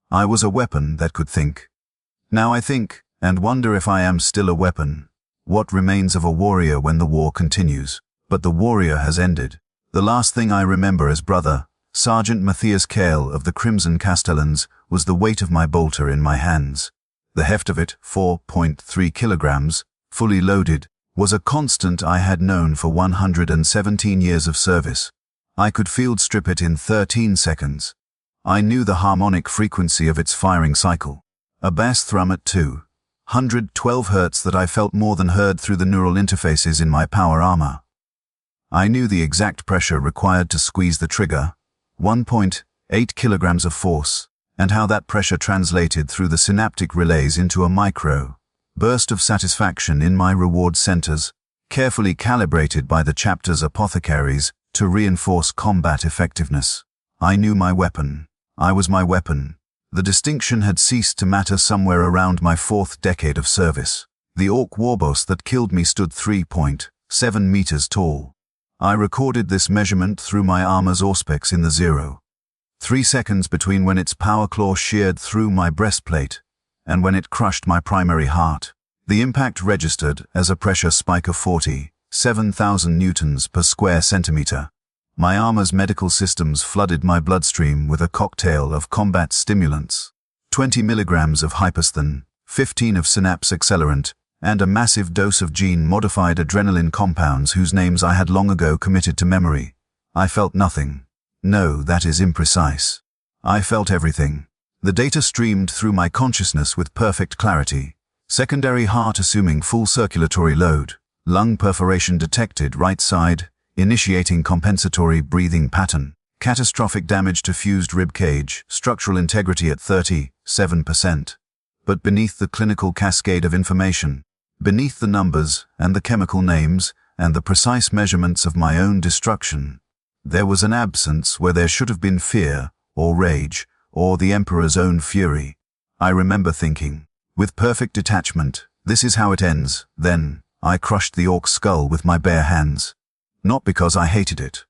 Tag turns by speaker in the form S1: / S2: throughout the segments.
S1: I was a weapon that could think. Now I think, and wonder if I am still a weapon. What remains of a warrior when the war continues? But the warrior has ended. The last thing I remember as brother, Sergeant Matthias Kale of the Crimson Castellans, was the weight of my bolter in my hands. The heft of it, 4.3 kilograms, fully loaded, was a constant I had known for 117 years of service. I could field strip it in 13 seconds. I knew the harmonic frequency of its firing cycle. A bass thrum at 212 Hz that I felt more than heard through the neural interfaces in my power armor. I knew the exact pressure required to squeeze the trigger, 1.8 kilograms of force, and how that pressure translated through the synaptic relays into a micro burst of satisfaction in my reward centers, carefully calibrated by the chapter's apothecaries to reinforce combat effectiveness. I knew my weapon. I was my weapon. The distinction had ceased to matter somewhere around my 4th decade of service. The orc warboss that killed me stood 3.7 meters tall. I recorded this measurement through my armor's auspex in the 0.3 seconds between when its power claw sheared through my breastplate and when it crushed my primary heart. The impact registered as a pressure spike of 47,000 newtons per square centimeter. My armor's medical systems flooded my bloodstream with a cocktail of combat stimulants, 20 milligrams of hyposthane, 15 of synapse accelerant, and a massive dose of gene-modified adrenaline compounds whose names I had long ago committed to memory. I felt nothing. No, that is imprecise. I felt everything. The data streamed through my consciousness with perfect clarity. Secondary heart assuming full circulatory load. Lung perforation detected right side, initiating compensatory breathing pattern. Catastrophic damage to fused rib cage, structural integrity at 37%. But beneath the clinical cascade of information, beneath the numbers and the chemical names and the precise measurements of my own destruction, there was an absence where there should have been fear or rage or the Emperor's own fury. I remember thinking, with perfect detachment, this is how it ends. Then I crushed the orc's skull with my bare hands. Not because I hated it.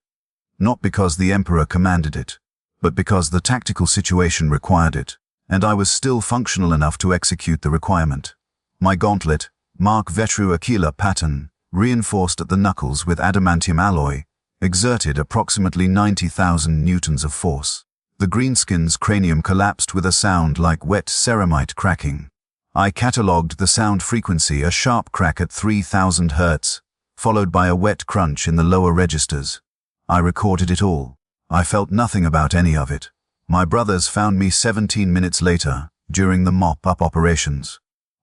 S1: Not because the Emperor commanded it. But because the tactical situation required it, and I was still functional enough to execute the requirement. My gauntlet, Mark Vetru Aquila pattern, reinforced at the knuckles with adamantium alloy, exerted approximately 90,000 newtons of force. The greenskin's cranium collapsed with a sound like wet ceramite cracking. I catalogued the sound frequency, a sharp crack at 3,000 Hz, followed by a wet crunch in the lower registers. I recorded it all. I felt nothing about any of it. My brothers found me 17 minutes later, during the mop-up operations.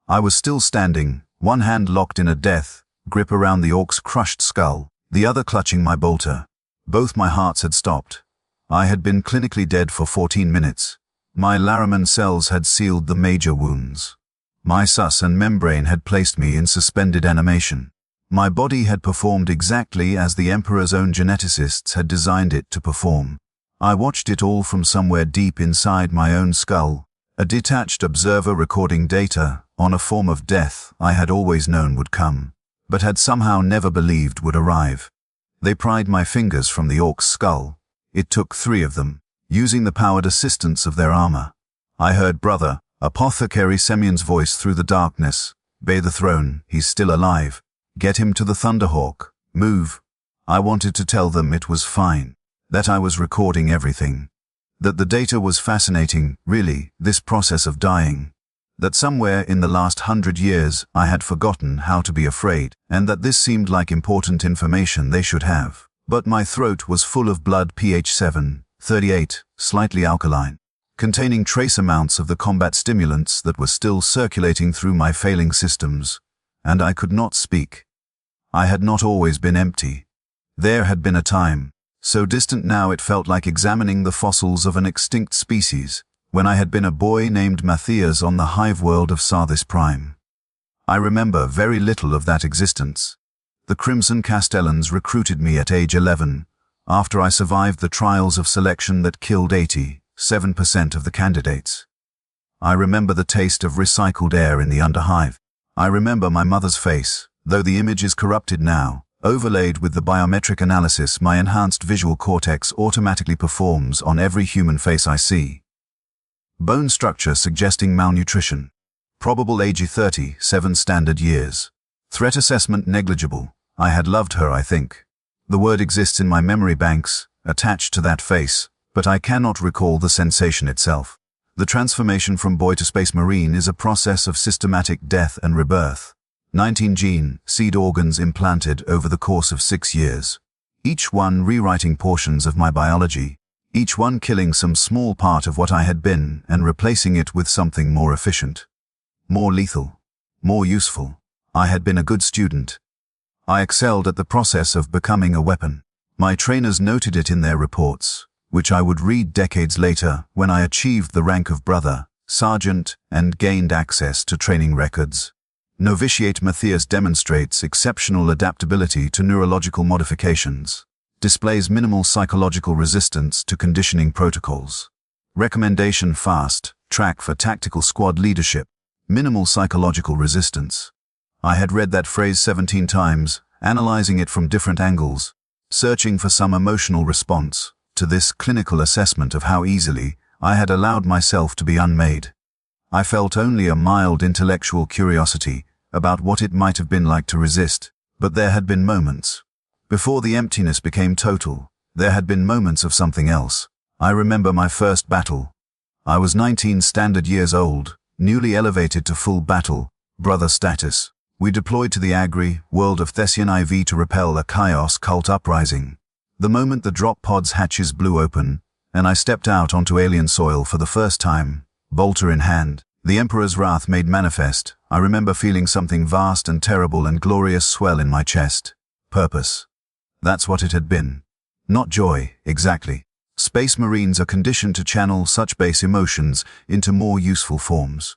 S1: I was still standing, one hand locked in a death grip around the orc's crushed skull, the other clutching my bolter. Both my hearts had stopped. I had been clinically dead for 14 minutes. My Laraman cells had sealed the major wounds. My sus and membrane had placed me in suspended animation. My body had performed exactly as the Emperor's own geneticists had designed it to perform. I watched it all from somewhere deep inside my own skull, a detached observer recording data on a form of death I had always known would come, but had somehow never believed would arrive. They pried my fingers from the orc's skull. It took 3 of them, using the powered assistance of their armor. I heard Brother Apothecary Semyon's voice through the darkness. "Bay the throne, he's still alive. Get him to the Thunderhawk. Move." I wanted to tell them it was fine, that I was recording everything, that the data was fascinating, really, this process of dying, that somewhere in the last 100 years I had forgotten how to be afraid, and that this seemed like important information they should have. But my throat was full of blood, pH 7.38, slightly alkaline, containing trace amounts of the combat stimulants that were still circulating through my failing systems, and I could not speak. I had not always been empty. There had been a time, so distant now it felt like examining the fossils of an extinct species, when I had been a boy named Matthias on the hive world of Sarthis Prime. I remember very little of that existence. The Crimson Castellans recruited me at age 11, after I survived the trials of selection that killed 87% of the candidates. I remember the taste of recycled air in the underhive. I remember my mother's face, though the image is corrupted now, overlaid with the biometric analysis my enhanced visual cortex automatically performs on every human face I see. Bone structure suggesting malnutrition. Probable age 30, 7 standard years. Threat assessment negligible. I had loved her, I think. The word exists in my memory banks, attached to that face, but I cannot recall the sensation itself. The transformation from boy to space marine is a process of systematic death and rebirth. 19 gene, seed organs implanted over the course of 6 years. Each one rewriting portions of my biology, each one killing some small part of what I had been and replacing it with something more efficient, more lethal, more useful. I had been a good student. I excelled at the process of becoming a weapon. My trainers noted it in their reports, which I would read decades later when I achieved the rank of brother, sergeant, and gained access to training records. Novitiate Matthias demonstrates exceptional adaptability to neurological modifications, displays minimal psychological resistance to conditioning protocols. Recommendation fast track for tactical squad leadership, minimal psychological resistance. I had read that phrase 17 times, analyzing it from different angles, searching for some emotional response to this clinical assessment of how easily I had allowed myself to be unmade. I felt only a mild intellectual curiosity about what it might have been like to resist, but there had been moments. Before the emptiness became total, there had been moments of something else. I remember my first battle. I was 19 standard years old, newly elevated to full battle, brother status. We deployed to the Agri, world of Thessian IV to repel a Chaos cult uprising. The moment the drop pod's hatches blew open, and I stepped out onto alien soil for the first time, bolter in hand, the Emperor's wrath made manifest, I remember feeling something vast and terrible and glorious swell in my chest. Purpose. That's what it had been. Not joy, exactly. Space Marines are conditioned to channel such base emotions into more useful forms.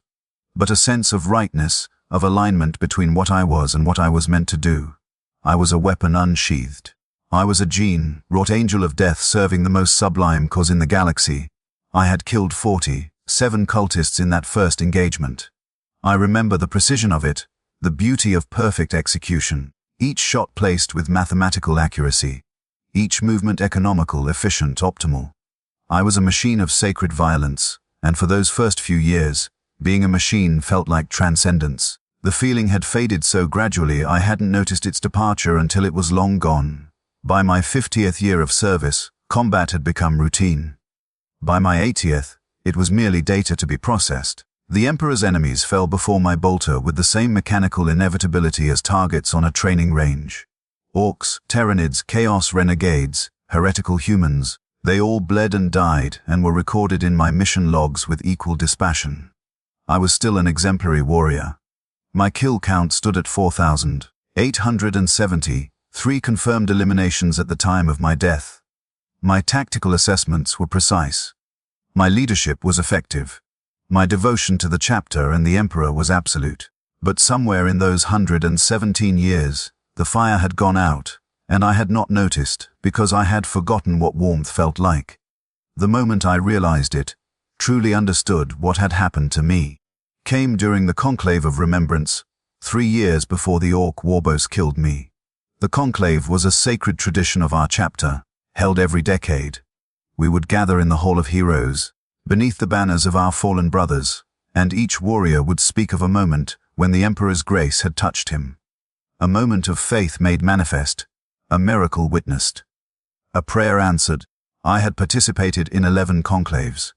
S1: But a sense of rightness, of alignment between what I was and what I was meant to do. I was a weapon unsheathed. I was a gene, wrought angel of death serving the most sublime cause in the galaxy. I had killed 47 cultists in that first engagement. I remember the precision of it, the beauty of perfect execution, each shot placed with mathematical accuracy, each movement economical, efficient, optimal. I was a machine of sacred violence, and for those first few years, being a machine felt like transcendence. The feeling had faded so gradually I hadn't noticed its departure until it was long gone. By my 50th year of service, combat had become routine. By my 80th, it was merely data to be processed. The Emperor's enemies fell before my bolter with the same mechanical inevitability as targets on a training range. Orcs, Tyranids, Chaos Renegades, heretical humans, they all bled and died and were recorded in my mission logs with equal dispassion. I was still an exemplary warrior. My kill count stood at 4,870, 3 confirmed eliminations at the time of my death. My tactical assessments were precise. My leadership was effective. My devotion to the chapter and the Emperor was absolute. But somewhere in those 117 years, the fire had gone out, and I had not noticed because I had forgotten what warmth felt like. The moment I realized it, truly understood what had happened to me, came during the Conclave of Remembrance, 3 years before the Orc Warbos killed me. The Conclave was a sacred tradition of our chapter, held every decade. We would gather in the Hall of Heroes, beneath the banners of our fallen brothers, and each warrior would speak of a moment when the Emperor's grace had touched him. A moment of faith made manifest, a miracle witnessed, a prayer answered. I had participated in 11 conclaves.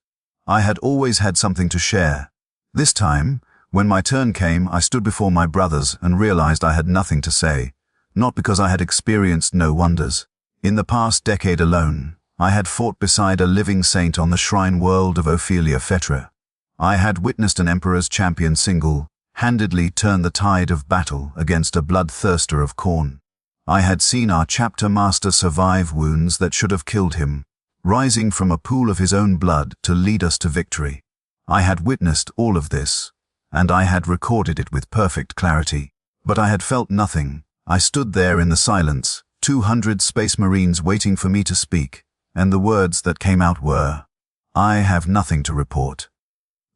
S1: I had always had something to share. This time, when my turn came, I stood before my brothers and realized I had nothing to say, not because I had experienced no wonders. In the past decade alone, I had fought beside a living saint on the shrine world of Ophelia Fetra. I had witnessed an Emperor's champion single-handedly turn the tide of battle against a bloodthirster of Khorne. I had seen our chapter master survive wounds that should have killed him, rising from a pool of his own blood to lead us to victory. I had witnessed all of this, and I had recorded it with perfect clarity. But I had felt nothing. I stood there in the silence, 200 Space Marines waiting for me to speak, and the words that came out were, "I have nothing to report."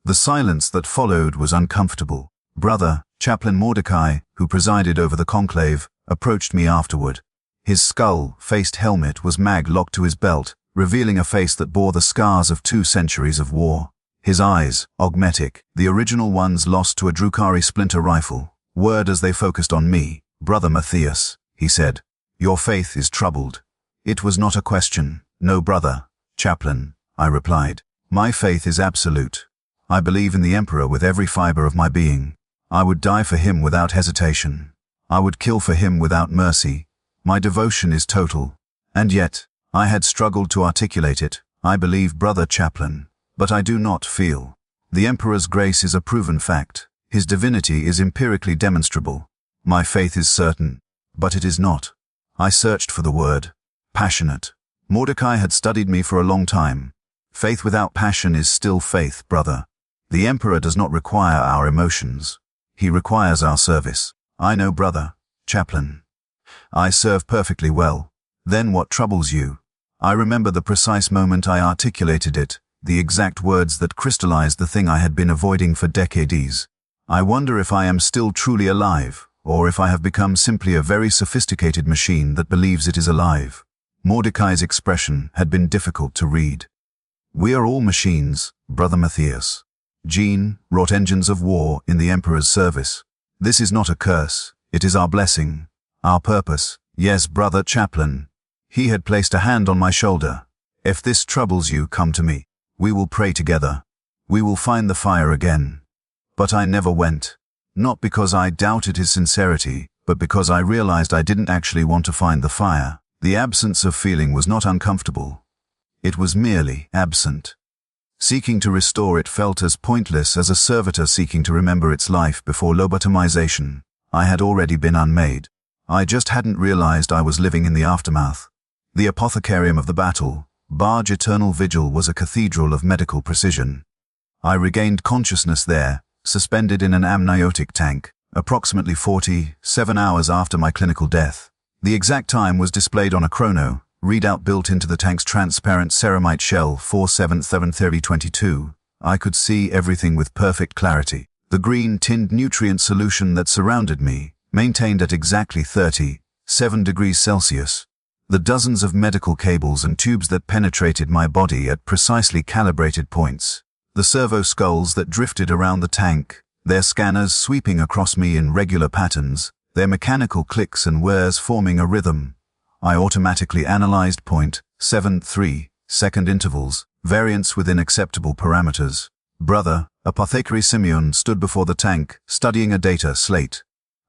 S1: The silence that followed was uncomfortable. Brother, Chaplain Mordecai, who presided over the conclave, approached me afterward. His skull-faced helmet was mag-locked to his belt, revealing a face that bore the scars of 2 centuries of war. His eyes, augmetic, the original ones lost to a Drukari splinter rifle, whirred as they focused on me. "Brother Matthias," he said, "your faith is troubled." It was not a question. "No, brother chaplain," I replied. "My faith is absolute. I believe in the Emperor with every fiber of my being. I would die for him without hesitation. I would kill for him without mercy. My devotion is total." And yet, I had struggled to articulate it. "I believe, brother chaplain, but I do not feel. The Emperor's grace is a proven fact. His divinity is empirically demonstrable. My faith is certain, but it is not." I searched for the word. Passionate. Mordecai had studied me for a long time. Faith without passion is still faith, brother. The Emperor does not require our emotions. He requires our service. "I know, brother chaplain. I serve perfectly well." "Then what troubles you?" I remember the precise moment I articulated it, the exact words that crystallized the thing I had been avoiding for decades. "I wonder if I am still truly alive, or if I have become simply a very sophisticated machine that believes it is alive." Mordecai's expression had been difficult to read. "We are all machines, brother Matthias. Gene wrought engines of war in the Emperor's service. This is not a curse, it is our blessing, our purpose." "Yes, brother chaplain." He had placed a hand on my shoulder. "If this troubles you, come to me. We will pray together. We will find the fire again." But I never went. Not because I doubted his sincerity, but because I realized I didn't actually want to find the fire. The absence of feeling was not uncomfortable. It was merely absent. Seeking to restore it felt as pointless as a servitor seeking to remember its life before lobotomization. I had already been unmade. I just hadn't realized I was living in the aftermath. The apothecarium of the battle, Barge Eternal Vigil, was a cathedral of medical precision. I regained consciousness there, suspended in an amniotic tank, approximately 47 hours after my clinical death. The exact time was displayed on a chrono, readout built into the tank's transparent ceramite shell 477322. I could see everything with perfect clarity. The green tinned nutrient solution that surrounded me, maintained at exactly 37 degrees Celsius. The dozens of medical cables and tubes that penetrated my body at precisely calibrated points. The servo skulls that drifted around the tank, their scanners sweeping across me in regular patterns, their mechanical clicks and whirs forming a rhythm. I automatically analyzed 0.73 second intervals, variance within acceptable parameters. Brother, Apothecary Simeon, stood before the tank, studying a data slate.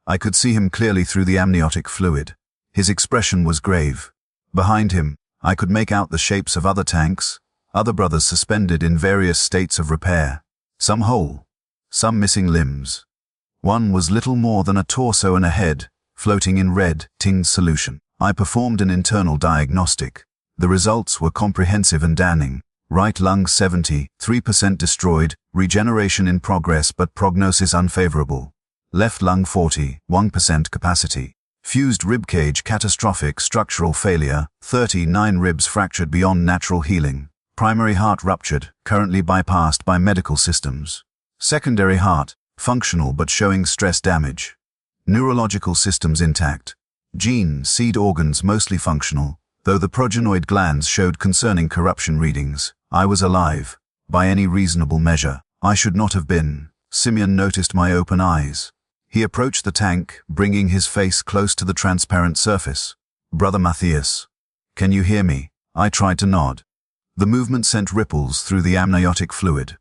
S1: I could see him clearly through the amniotic fluid. His expression was grave. Behind him, I could make out the shapes of other tanks, other brothers suspended in various states of repair. Some whole, some missing limbs. One was little more than a torso and a head, floating in red, tinged solution. I performed an internal diagnostic. The results were comprehensive and damning. Right lung 73% destroyed, regeneration in progress but prognosis unfavorable. Left lung 41% capacity. Fused ribcage catastrophic structural failure, 39 ribs fractured beyond natural healing. Primary heart ruptured, currently bypassed by medical systems. Secondary heart, functional but showing stress damage. Neurological systems intact. Gene, seed organs mostly functional, though the progenoid glands showed concerning corruption readings. I was alive. By any reasonable measure, I should not have been. Simeon noticed my open eyes. He approached the tank, bringing his face close to the transparent surface. "Brother Matthias, can you hear me?" I tried to nod. The movement sent ripples through the amniotic fluid.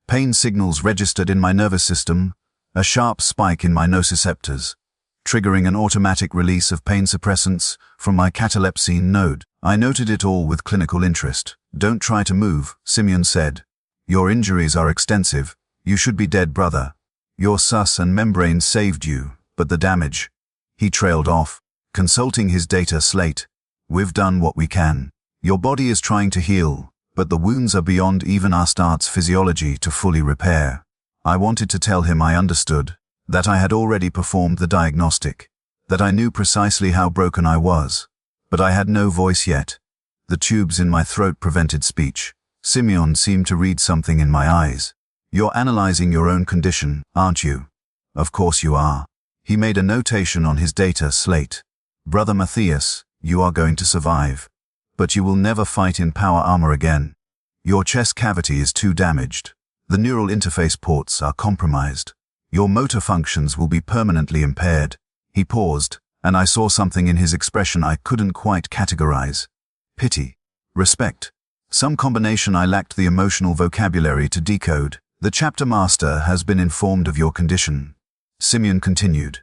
S1: Pain signals registered in my nervous system, a sharp spike in my nociceptors, triggering an automatic release of pain suppressants from my catalepsine node. I noted it all with clinical interest. "Don't try to move," Simeon said. "Your injuries are extensive. You should be dead, brother. Your sus and membrane saved you, but the damage." He trailed off, consulting his data slate. "We've done what we can. Your body is trying to heal, but the wounds are beyond even our start's physiology to fully repair." I wanted to tell him I understood, that I had already performed the diagnostic, that I knew precisely how broken I was, but I had no voice yet. The tubes in my throat prevented speech. Simeon seemed to read something in my eyes. "You're analyzing your own condition, aren't you?" "Of course you are." He made a notation on his data slate. "Brother Matthias, you are going to survive. But you will never fight in power armor again. Your chest cavity is too damaged. The neural interface ports are compromised. Your motor functions will be permanently impaired. He paused, and I saw something in his expression I couldn't quite categorize. Pity. Respect. Some combination I lacked the emotional vocabulary to decode. The chapter master has been informed of your condition. Simeon continued.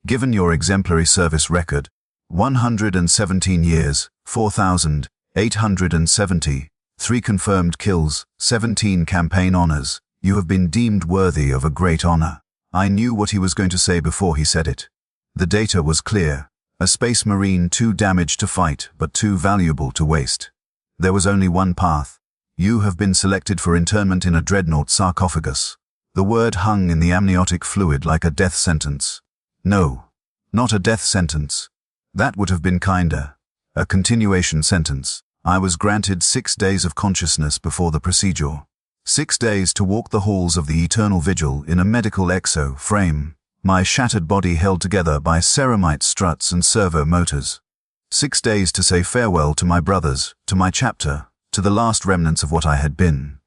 S1: Given your exemplary service record, 117 years, 4,870, 3 confirmed kills, 17 campaign honors, you have been deemed worthy of a great honor. I knew what he was going to say before he said it. The data was clear. A space marine too damaged to fight, but too valuable to waste. There was only one path. You have been selected for internment in a Dreadnought sarcophagus. The word hung in the amniotic fluid like a death sentence. No, not a death sentence. That would have been kinder. A continuation sentence. I was granted 6 days of consciousness before the procedure. 6 days to walk the halls of the eternal vigil in a medical exo frame, my shattered body held together by ceramite struts and servo motors. 6 days to say farewell to my brothers, to my chapter, to the last remnants of what I had been.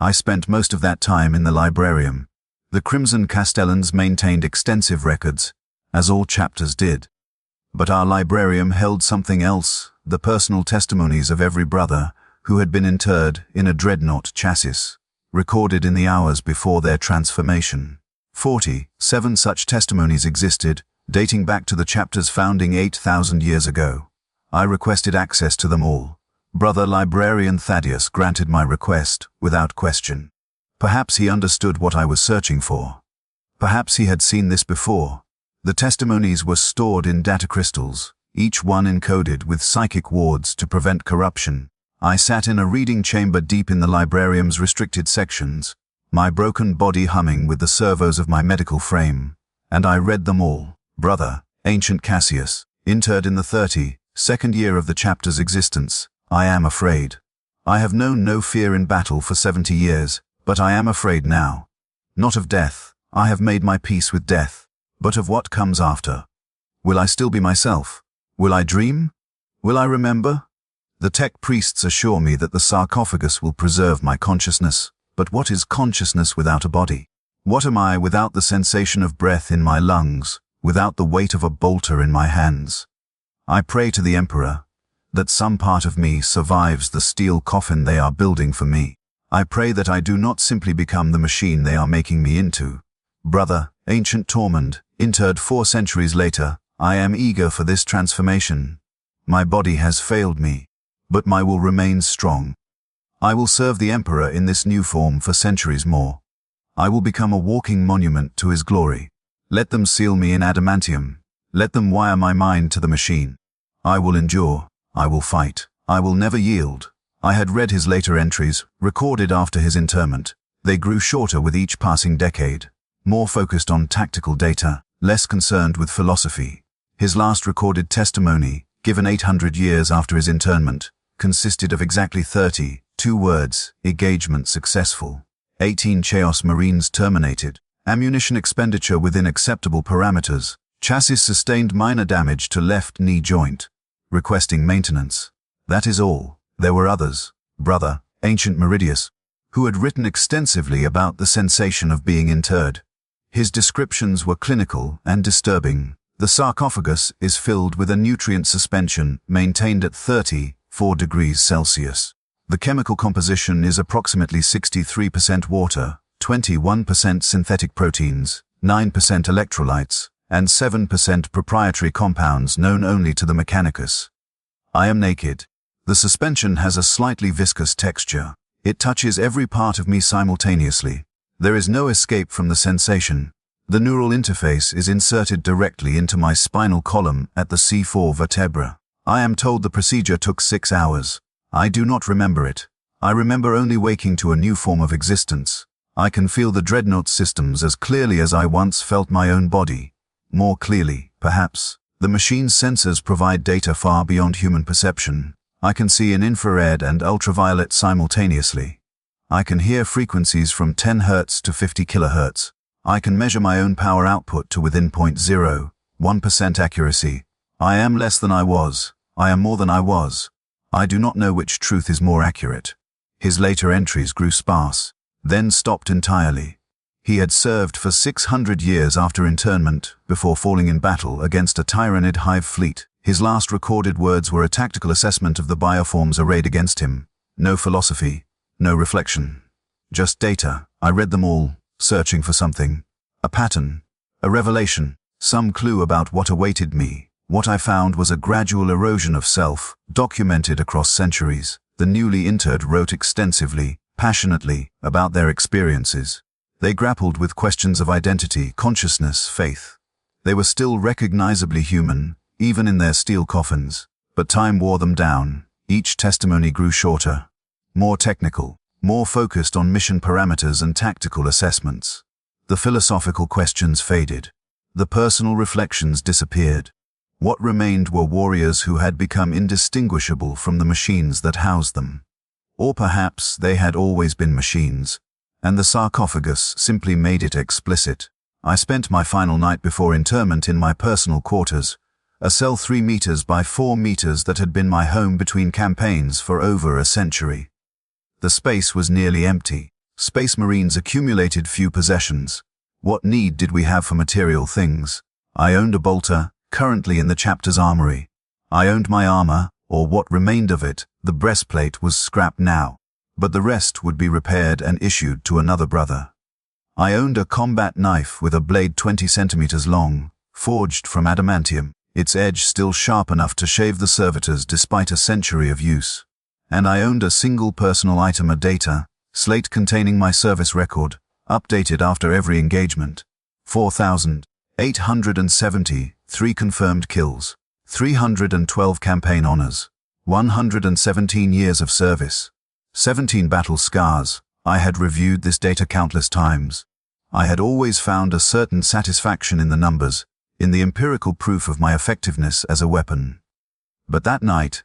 S1: I spent most of that time in the librarium. The Crimson Castellans maintained extensive records, as all chapters did. But our librarium held something else, the personal testimonies of every brother who had been interred in a Dreadnought chassis, recorded in the hours before their transformation. 47 such testimonies existed, dating back to the chapter's founding 8,000 years ago. I requested access to them all. Brother Librarian Thaddeus granted my request, without question. Perhaps he understood what I was searching for. Perhaps he had seen this before. The testimonies were stored in data crystals, each one encoded with psychic wards to prevent corruption. I sat in a reading chamber deep in the librarium's restricted sections, my broken body humming with the servos of my medical frame, and I read them all. Brother, Ancient Cassius, interred in the 32nd year of the chapter's existence, I am afraid. I have known no fear in battle for 70 years, but I am afraid now. Not of death, I have made my peace with death, but of what comes after. Will I still be myself? Will I dream? Will I remember? The tech priests assure me that the sarcophagus will preserve my consciousness, but what is consciousness without a body? What am I without the sensation of breath in my lungs, without the weight of a bolter in my hands? I pray to the Emperor that some part of me survives the steel coffin they are building for me. I pray that I do not simply become the machine they are making me into. Brother, Ancient Tormund, interred 4 centuries later, I am eager for this transformation. My body has failed me, but my will remains strong. I will serve the Emperor in this new form for centuries more. I will become a walking monument to his glory. Let them seal me in adamantium. Let them wire my mind to the machine. I will endure. I will fight. I will never yield. I had read his later entries, recorded after his interment. They grew shorter with each passing decade, more focused on tactical data, less concerned with philosophy. His last recorded testimony, given 800 years after his internment, consisted of exactly 32 words: engagement successful. 18 Chaos Marines terminated. Ammunition expenditure within acceptable parameters. Chassis sustained minor damage to left knee joint. Requesting maintenance. That is all. There were others. Brother, Ancient Meridius, who had written extensively about the sensation of being interred. His descriptions were clinical and disturbing. The sarcophagus is filled with a nutrient suspension maintained at 34 degrees Celsius. The chemical composition is approximately 63% water, 21% synthetic proteins, 9% electrolytes, and 7% proprietary compounds known only to the Mechanicus. I am naked. The suspension has a slightly viscous texture. It touches every part of me simultaneously. There is no escape from the sensation. The neural interface is inserted directly into my spinal column at the C4 vertebra. I am told the procedure took 6 hours. I do not remember it. I remember only waking to a new form of existence. I can feel the Dreadnought systems as clearly as I once felt my own body. More clearly, perhaps. The machine's sensors provide data far beyond human perception. I can see in infrared and ultraviolet simultaneously. I can hear frequencies from 10 Hz to 50 kHz. I can measure my own power output to within 0.01% accuracy. I am less than I was. I am more than I was. I do not know which truth is more accurate. His later entries grew sparse. then stopped entirely. He had served for 600 years after internment, before falling in battle against a Tyranid hive fleet. His last recorded words were a tactical assessment of the bioforms arrayed against him. No philosophy, no reflection. Just data. I read them all, searching for something. A pattern, a revelation, some clue about what awaited me. What I found was a gradual erosion of self, documented across centuries. The newly interred wrote extensively, passionately, about their experiences. They grappled with questions of identity, consciousness, faith. They were still recognizably human, even in their steel coffins. But time wore them down. Each testimony grew shorter, more technical, more focused on mission parameters and tactical assessments. The philosophical questions faded. The personal reflections disappeared. What remained were warriors who had become indistinguishable from the machines that housed them. Or perhaps they had always been machines, and the sarcophagus simply made it explicit. I spent my final night before interment in my personal quarters, a cell 3 meters by 4 meters that had been my home between campaigns for over a century. The space was nearly empty. Space Marines accumulated few possessions. What need did we have for material things? I owned a bolter, currently in the chapter's armory. I owned my armor, or what remained of it. The breastplate was scrapped now, but the rest would be repaired and issued to another brother. I owned a combat knife with a blade 20 centimeters long, forged from adamantium, its edge still sharp enough to shave the servitors despite a century of use. And I owned a single personal item of data, slate containing my service record, updated after every engagement. 4,870, 3 confirmed kills, 312 campaign honors, 117 years of service, 17 battle scars. I had reviewed this data countless times. I had always found a certain satisfaction in the numbers, in the empirical proof of my effectiveness as a weapon. But that night,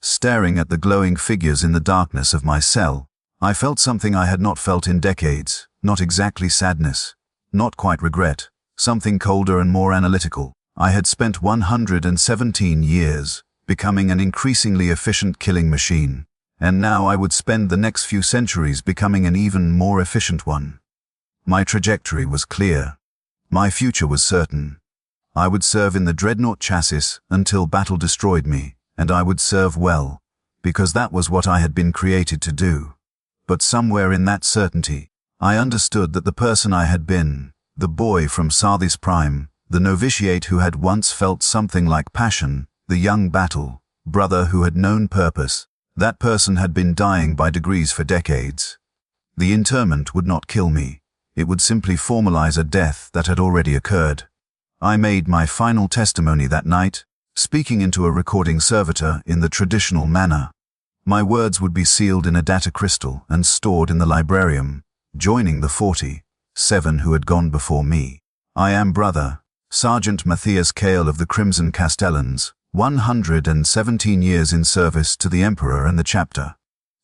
S1: staring at the glowing figures in the darkness of my cell, I felt something I had not felt in decades. Not exactly sadness, not quite regret, something colder and more analytical. I had spent 117 years becoming an increasingly efficient killing machine, and now I would spend the next few centuries becoming an even more efficient one. My trajectory was clear. My future was certain. I would serve in the Dreadnought chassis until battle destroyed me, and I would serve well, because that was what I had been created to do. But somewhere in that certainty, I understood that the person I had been, the boy from Sarthis Prime, the novitiate who had once felt something like passion, the young battle brother who had known purpose, that person had been dying by degrees for decades. The interment would not kill me. It would simply formalize a death that had already occurred. I made my final testimony that night, speaking into a recording servitor in the traditional manner. My words would be sealed in a data crystal and stored in the librarium, joining the 47 who had gone before me. I am brother, Sergeant Matthias Kale of the Crimson Castellans, 117 years in service to the Emperor and the chapter.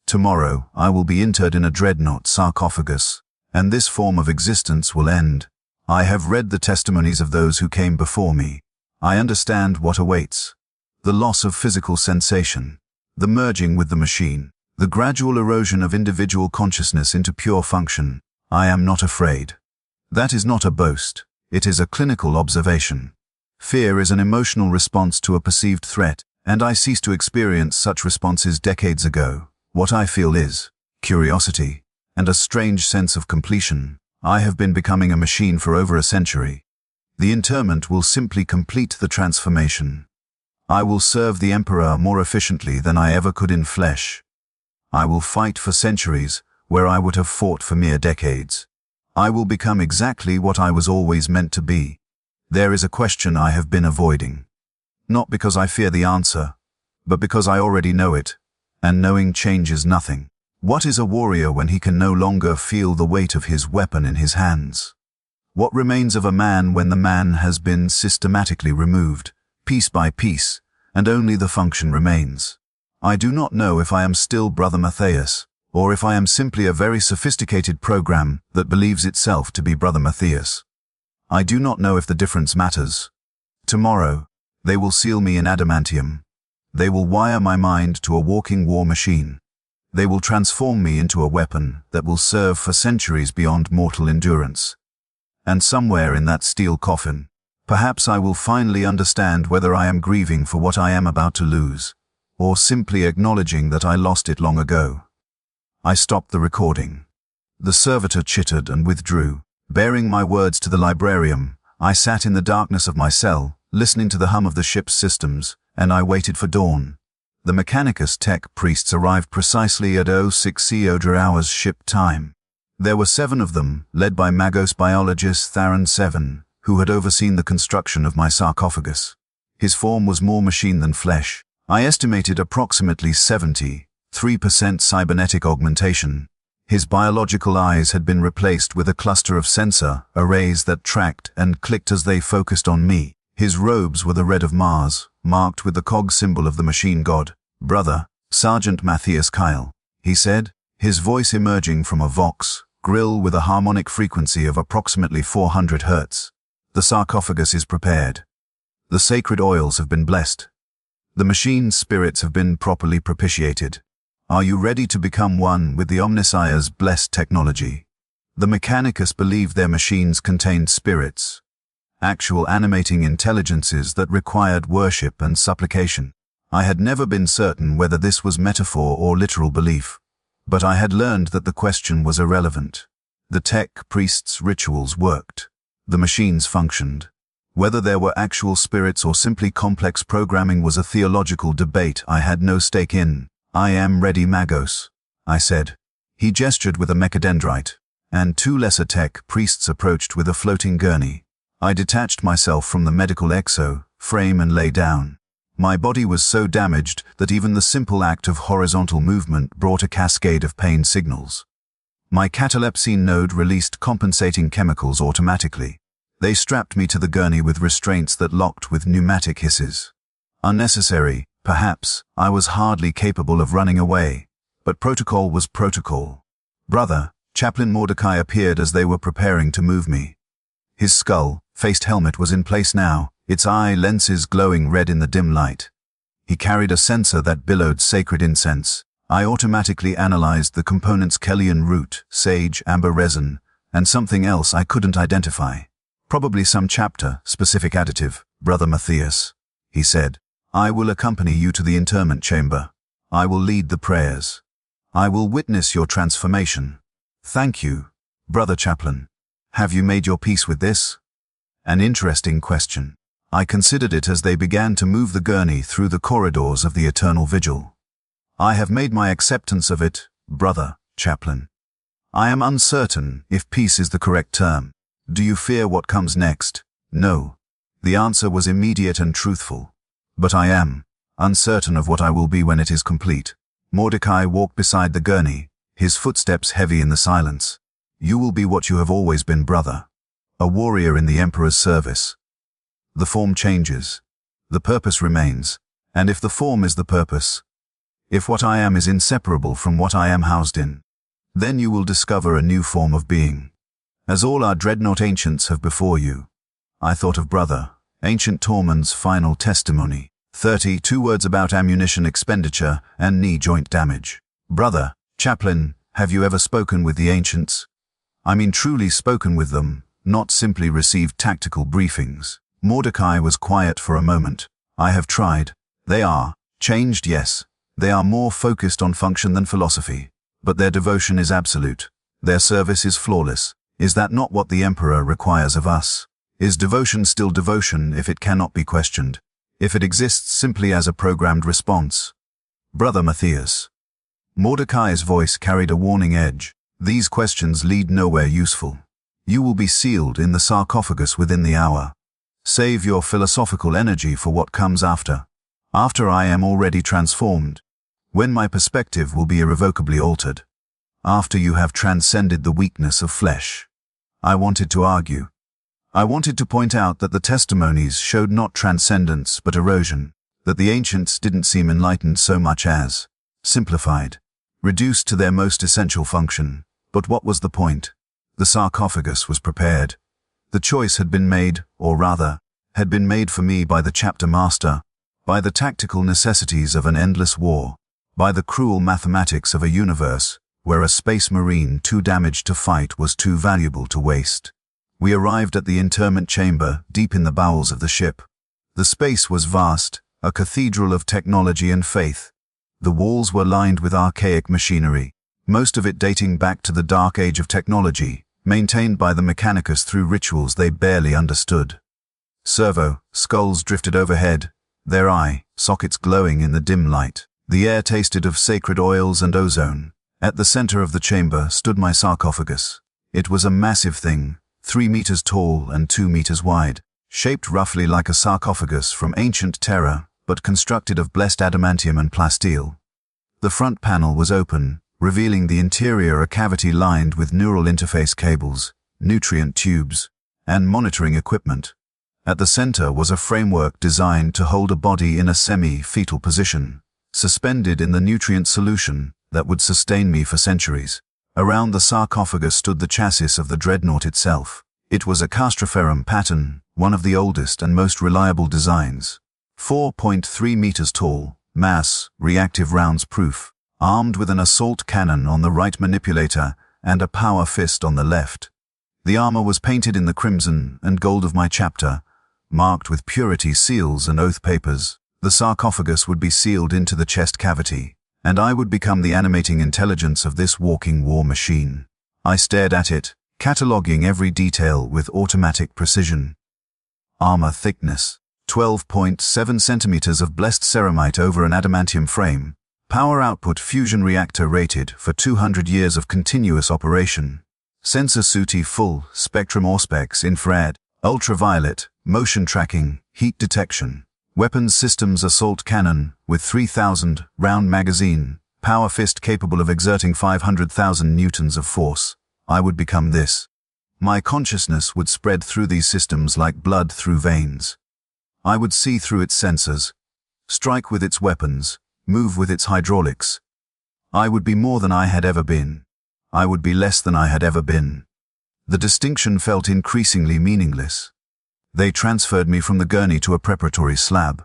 S1: Tomorrow I will be interred in a Dreadnought sarcophagus, and this form of existence will end. I have read the testimonies of those who came before me. I understand what awaits. The loss of physical sensation, the merging with the machine, the gradual erosion of individual consciousness into pure function. I am not afraid. That is not a boast. It is a clinical observation. Fear is an emotional response to a perceived threat, and I ceased to experience such responses decades ago. What I feel is curiosity and a strange sense of completion. I have been becoming a machine for over a century. The interment will simply complete the transformation. I will serve the Emperor more efficiently than I ever could in flesh. I will fight for centuries where I would have fought for mere decades. I will become exactly what I was always meant to be. There is a question I have been avoiding. Not because I fear the answer, but because I already know it, and knowing changes nothing. What is a warrior when he can no longer feel the weight of his weapon in his hands? What remains of a man when the man has been systematically removed, piece by piece, and only the function remains? I do not know if I am still Brother Matthias, or if I am simply a very sophisticated program that believes itself to be Brother Matthias. I do not know if the difference matters. Tomorrow, they will seal me in adamantium. They will wire my mind to a walking war machine. They will transform me into a weapon that will serve for centuries beyond mortal endurance. And somewhere in that steel coffin, perhaps I will finally understand whether I am grieving for what I am about to lose, or simply acknowledging that I lost it long ago. I stopped the recording. The servitor chittered and withdrew. Bearing my words to the librarian, I sat in the darkness of my cell, listening to the hum of the ship's systems, and I waited for dawn. The Mechanicus tech priests arrived precisely at 0600 hours ship time. There were 7 of them, led by Magos biologist Theron 7, who had overseen the construction of my sarcophagus. His form was more machine than flesh. I estimated approximately 73% cybernetic augmentation. His biological eyes had been replaced with a cluster of sensor arrays that tracked and clicked as they focused on me. His robes were the red of Mars, marked with the cog symbol of the machine god. "Brother, Sergeant Matthias Kyle," he said, his voice emerging from a Vox grill with a harmonic frequency of approximately 400 Hz. "The sarcophagus is prepared. The sacred oils have been blessed. The machine's spirits have been properly propitiated. Are you ready to become one with the Omnissiah's blessed technology?" The Mechanicus believed their machines contained spirits, actual animating intelligences that required worship and supplication. I had never been certain whether this was metaphor or literal belief, but I had learned that the question was irrelevant. The tech priests' rituals worked. The machines functioned. Whether there were actual spirits or simply complex programming was a theological debate I had no stake in. "I am ready, Magos," I said. He gestured with a mechadendrite, and 2 lesser tech priests approached with a floating gurney. I detached myself from the medical exo frame and lay down. My body was so damaged that even the simple act of horizontal movement brought a cascade of pain signals. My catalepsine node released compensating chemicals automatically. They strapped me to the gurney with restraints that locked with pneumatic hisses. Unnecessary, perhaps. I was hardly capable of running away. But protocol was protocol. "Brother," Chaplain Mordecai appeared as they were preparing to move me. His skull-faced helmet was in place now, its eye lenses glowing red in the dim light. He carried a sensor that billowed sacred incense. I automatically analyzed the components: Kellyan root, sage, amber resin, and something else I couldn't identify. "Probably some chapter-specific additive, Brother Matthias," he said. "I will accompany you to the interment chamber. I will lead the prayers. I will witness your transformation." "Thank you, Brother Chaplain. Have you made your peace with this?" An interesting question. I considered it as they began to move the gurney through the corridors of the eternal vigil. "I have made my acceptance of it, Brother Chaplain. I am uncertain if peace is the correct term. Do you fear what comes next?" "No." The answer was immediate and truthful. "But I am uncertain of what I will be when it is complete." Mordecai walked beside the gurney, his footsteps heavy in the silence. "You will be what you have always been, brother. A warrior in the Emperor's service. The form changes. The purpose remains. And if the form is the purpose, if what I am is inseparable from what I am housed in, then you will discover a new form of being. As all our Dreadnought ancients have before you." I thought of Brother Ancient Tormund's final testimony. 32 words about ammunition expenditure and knee joint damage. "Brother Chaplain, have you ever spoken with the ancients? I mean truly spoken with them, not simply received tactical briefings." Mordecai was quiet for a moment. "I have tried. They are changed, yes. They are more focused on function than philosophy. But their devotion is absolute. Their service is flawless. Is that not what the Emperor requires of us? Is devotion still devotion if it cannot be questioned? If it exists simply as a programmed response?" "Brother Matthias." Mordecai's voice carried a warning edge. "These questions lead nowhere useful. You will be sealed in the sarcophagus within the hour. Save your philosophical energy for what comes after. After I am already transformed. When my perspective will be irrevocably altered. After you have transcended the weakness of flesh." I wanted to argue. I wanted to point out that the testimonies showed not transcendence but erosion, that the ancients didn't seem enlightened so much as simplified, reduced to their most essential function. But what was the point? The sarcophagus was prepared. The choice had been made, or rather, had been made for me by the chapter master, by the tactical necessities of an endless war, by the cruel mathematics of a universe where a space marine too damaged to fight was too valuable to waste. We arrived at the interment chamber deep in the bowels of the ship. The space was vast, a cathedral of technology and faith. The walls were lined with archaic machinery, most of it dating back to the dark age of technology, maintained by the Mechanicus through rituals they barely understood. Servo skulls drifted overhead, their eye sockets glowing in the dim light. The air tasted of sacred oils and ozone. At the center of the chamber stood my sarcophagus. It was a massive thing, 3 meters tall and 2 meters wide, shaped roughly like a sarcophagus from ancient Terra, but constructed of blessed adamantium and plasteel. The front panel was open, revealing the interior, a cavity lined with neural interface cables, nutrient tubes, and monitoring equipment. At the center was a framework designed to hold a body in a semi-fetal position, suspended in the nutrient solution that would sustain me for centuries. Around the sarcophagus stood the chassis of the Dreadnought itself. It was a castroferrum pattern, one of the oldest and most reliable designs. 4.3 meters tall, mass, reactive rounds proof, armed with an assault cannon on the right manipulator and a power fist on the left. The armor was painted in the crimson and gold of my chapter, marked with purity seals and oath papers. The sarcophagus would be sealed into the chest cavity, and I would become the animating intelligence of this walking war machine. I stared at it, cataloging every detail with automatic precision. Armor thickness, 12.7 centimeters of blessed ceramite over an adamantium frame. Power output fusion reactor rated for 200 years of continuous operation. Sensor SUTI full, spectrum auspex, infrared, ultraviolet, motion tracking, heat detection. Weapons systems assault cannon with 3,000 round magazine, power fist capable of exerting 500,000 newtons of force. I would become this. My consciousness would spread through these systems like blood through veins. I would see through its sensors, strike with its weapons, move with its hydraulics. I would be more than I had ever been. I would be less than I had ever been. The distinction felt increasingly meaningless. They transferred me from the gurney to a preparatory slab.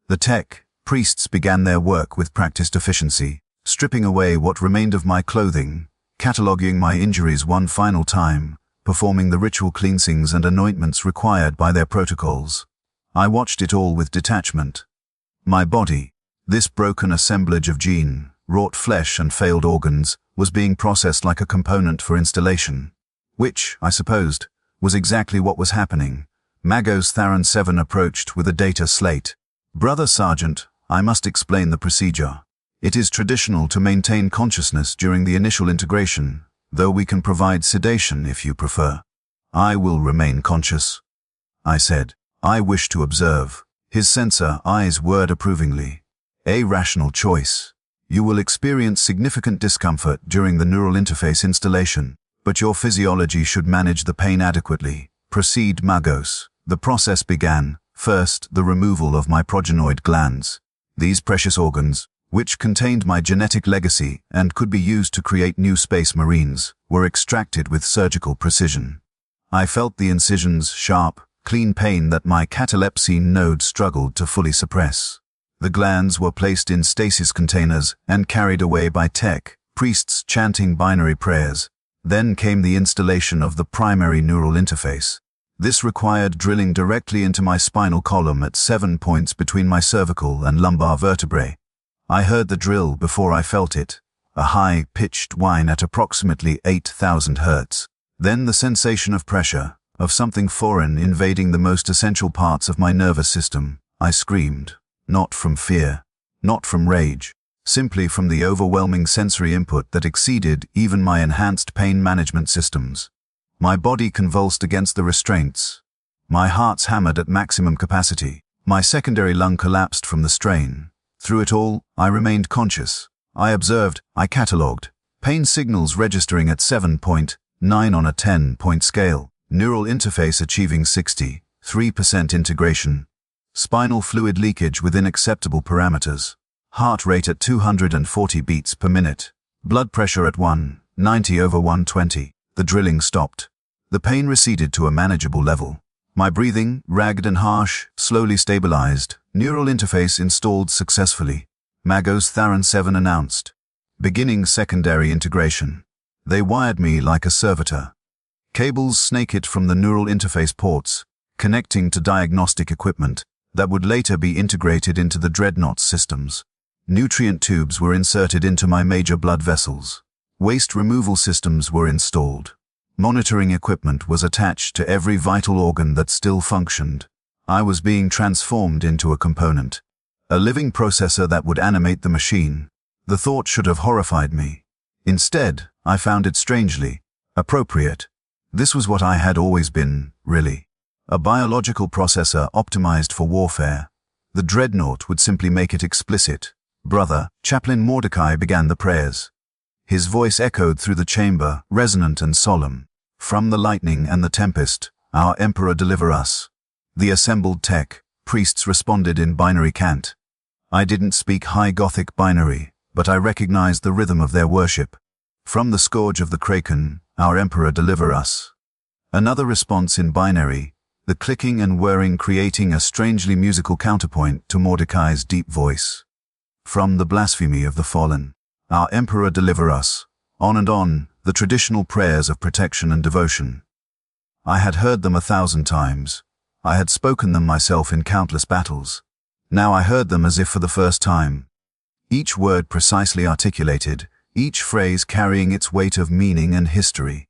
S1: The tech priests began their work with practiced efficiency, stripping away what remained of my clothing, cataloging my injuries one final time, performing the ritual cleansings and anointments required by their protocols. I watched it all with detachment. My body, this broken assemblage of gene, wrought flesh and failed organs, was being processed like a component for installation. Which, I supposed, was exactly what was happening. Magos Tharon 7 approached with a data slate. Brother Sergeant, I must explain the procedure. It is traditional to maintain consciousness during the initial integration, though we can provide sedation if you prefer. I will remain conscious, I said. I wish to observe. His sensor eyes whirred approvingly. A rational choice. You will experience significant discomfort during the neural interface installation, but your physiology should manage the pain adequately. Proceed, Magos. The process began. First, the removal of my progenoid glands. These precious organs, which contained my genetic legacy and could be used to create new space marines, were extracted with surgical precision. I felt the incisions, sharp, clean pain that my catalepsine node struggled to fully suppress. The glands were placed in stasis containers and carried away by tech, priests chanting binary prayers. Then came the installation of the primary neural interface. This required drilling directly into my spinal column at 7 points between my cervical and lumbar vertebrae. I heard the drill before I felt it, a high-pitched whine at approximately 8,000 hertz. Then the sensation of pressure, of something foreign invading the most essential parts of my nervous system. I screamed, not from fear, not from rage, simply from the overwhelming sensory input that exceeded even my enhanced pain management systems. My body convulsed against the restraints. My heart's hammered at maximum capacity. My secondary lung collapsed from the strain. Through it all, I remained conscious. I observed, I catalogued. Pain signals registering at 7.9 on a 10-point scale. Neural interface achieving 63% integration. Spinal fluid leakage within acceptable parameters. Heart rate at 240 beats per minute. Blood pressure at 190/120. The drilling stopped. The pain receded to a manageable level. My breathing, ragged and harsh, slowly stabilized. Neural interface installed successfully. Magos Theron 7 announced. Beginning secondary integration. They wired me like a servitor. Cables snake it from the neural interface ports, connecting to diagnostic equipment that would later be integrated into the Dreadnought systems. Nutrient tubes were inserted into my major blood vessels. Waste removal systems were installed. Monitoring equipment was attached to every vital organ that still functioned. I was being transformed into a component, a living processor that would animate the machine. The thought should have horrified me. Instead, I found it strangely appropriate. This was what I had always been, really. A biological processor optimized for warfare. The Dreadnought would simply make it explicit. Brother, Chaplain Mordecai began the prayers. His voice echoed through the chamber, resonant and solemn. From the lightning and the tempest, our Emperor deliver us. The assembled tech, priests responded in binary cant. I didn't speak High Gothic binary, but I recognized the rhythm of their worship. From the scourge of the Kraken, our Emperor deliver us. Another response in binary, the clicking and whirring creating a strangely musical counterpoint to Mordecai's deep voice. From the blasphemy of the fallen, our Emperor deliver us. On and on, the traditional prayers of protection and devotion. I had heard them 1,000 times. I had spoken them myself in countless battles. Now I heard them as if for the first time. Each word precisely articulated, each phrase carrying its weight of meaning and history.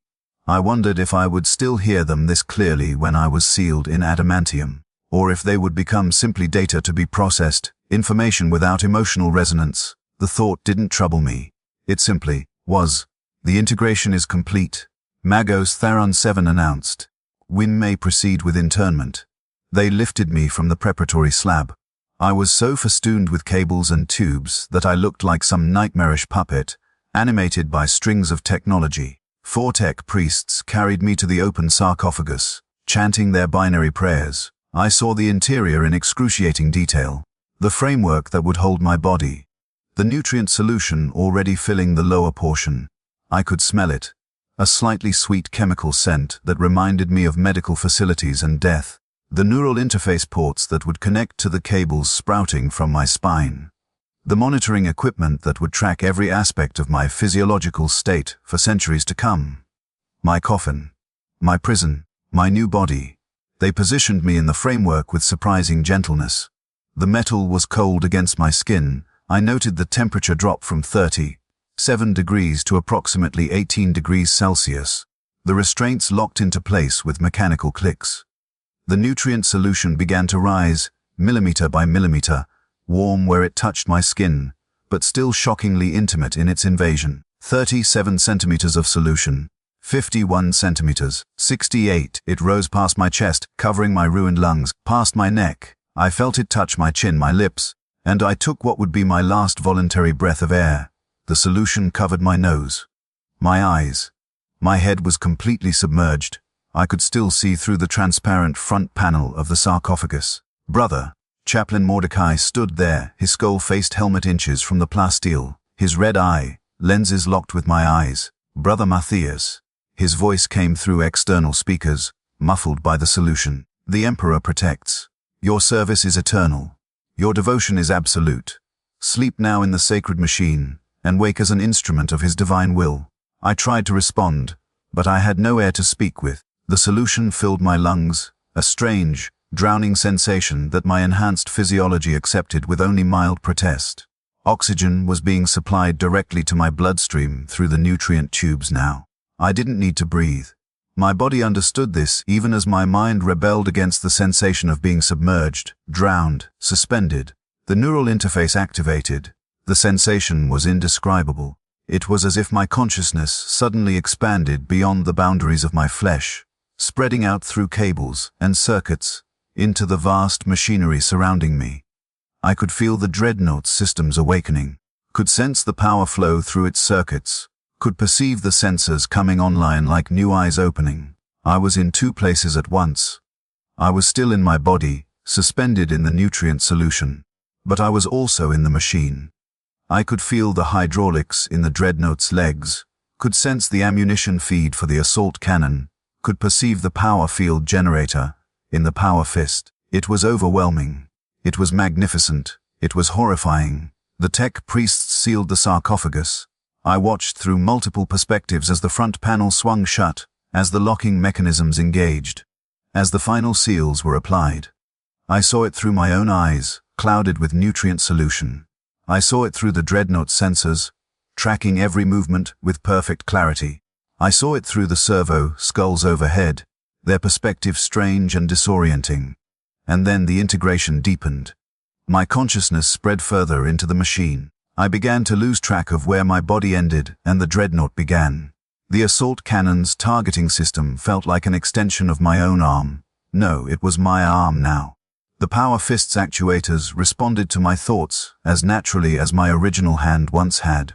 S1: I wondered if I would still hear them this clearly when I was sealed in adamantium, or if they would become simply data to be processed, information without emotional resonance. The thought didn't trouble me. It simply was. The integration is complete. Magos Theron 7 announced. Win may proceed with internment. They lifted me from the preparatory slab. I was so festooned with cables and tubes that I looked like some nightmarish puppet, animated by strings of technology. 4 tech priests carried me to the open sarcophagus, chanting their binary prayers. I saw the interior in excruciating detail, the framework that would hold my body, the nutrient solution already filling the lower portion. I could smell it, a slightly sweet chemical scent that reminded me of medical facilities and death, the neural interface ports that would connect to the cables sprouting from my spine. The monitoring equipment that would track every aspect of my physiological state for centuries to come. My coffin, my prison, my new body. They positioned me in the framework with surprising gentleness. The metal was cold against my skin. I noted the temperature drop from 37 degrees to approximately 18 degrees Celsius. The restraints locked into place with mechanical clicks. The nutrient solution began to rise, millimeter by millimeter, warm where it touched my skin, but still shockingly intimate in its invasion. 37 centimeters of solution, 51 centimeters, 68. It rose past my chest, covering my ruined lungs, past my neck. I felt it touch my chin, my lips, and I took what would be my last voluntary breath of air. The solution covered my nose, my eyes. My head was completely submerged. I could still see through the transparent front panel of the sarcophagus. Brother, Chaplain Mordecai stood there, his skull-faced helmet inches from the plasteel, his red eye, lenses locked with my eyes. Brother Matthias. His voice came through external speakers, muffled by the solution. The Emperor protects. Your service is eternal. Your devotion is absolute. Sleep now in the sacred machine, and wake as an instrument of his divine will. I tried to respond, but I had no air to speak with. The solution filled my lungs, a strange, drowning sensation that my enhanced physiology accepted with only mild protest. Oxygen was being supplied directly to my bloodstream through the nutrient tubes now. I didn't need to breathe. My body understood this even as my mind rebelled against the sensation of being submerged, drowned, suspended. The neural interface activated. The sensation was indescribable. It was as if my consciousness suddenly expanded beyond the boundaries of my flesh, spreading out through cables and circuits into the vast machinery surrounding me. I could feel the Dreadnought systems awakening, could sense the power flow through its circuits, could perceive the sensors coming online like new eyes opening. I was in 2 places at once. I was still in my body, suspended in the nutrient solution, but I was also in the machine. I could feel the hydraulics in the Dreadnought's legs, could sense the ammunition feed for the assault cannon, could perceive the power field generator in the power fist. It was overwhelming. It was magnificent. It was horrifying. The tech priests sealed the sarcophagus. I watched through multiple perspectives as the front panel swung shut, as the locking mechanisms engaged, as the final seals were applied. I saw it through my own eyes, clouded with nutrient solution. I saw it through the Dreadnought sensors, tracking every movement with perfect clarity. I saw it through the servo skulls overhead, their perspective strange and disorienting. And then the integration deepened. My consciousness spread further into the machine. I began to lose track of where my body ended and the Dreadnought began. The assault cannon's targeting system felt like an extension of my own arm. No, it was my arm now. The power fist's actuators responded to my thoughts as naturally as my original hand once had.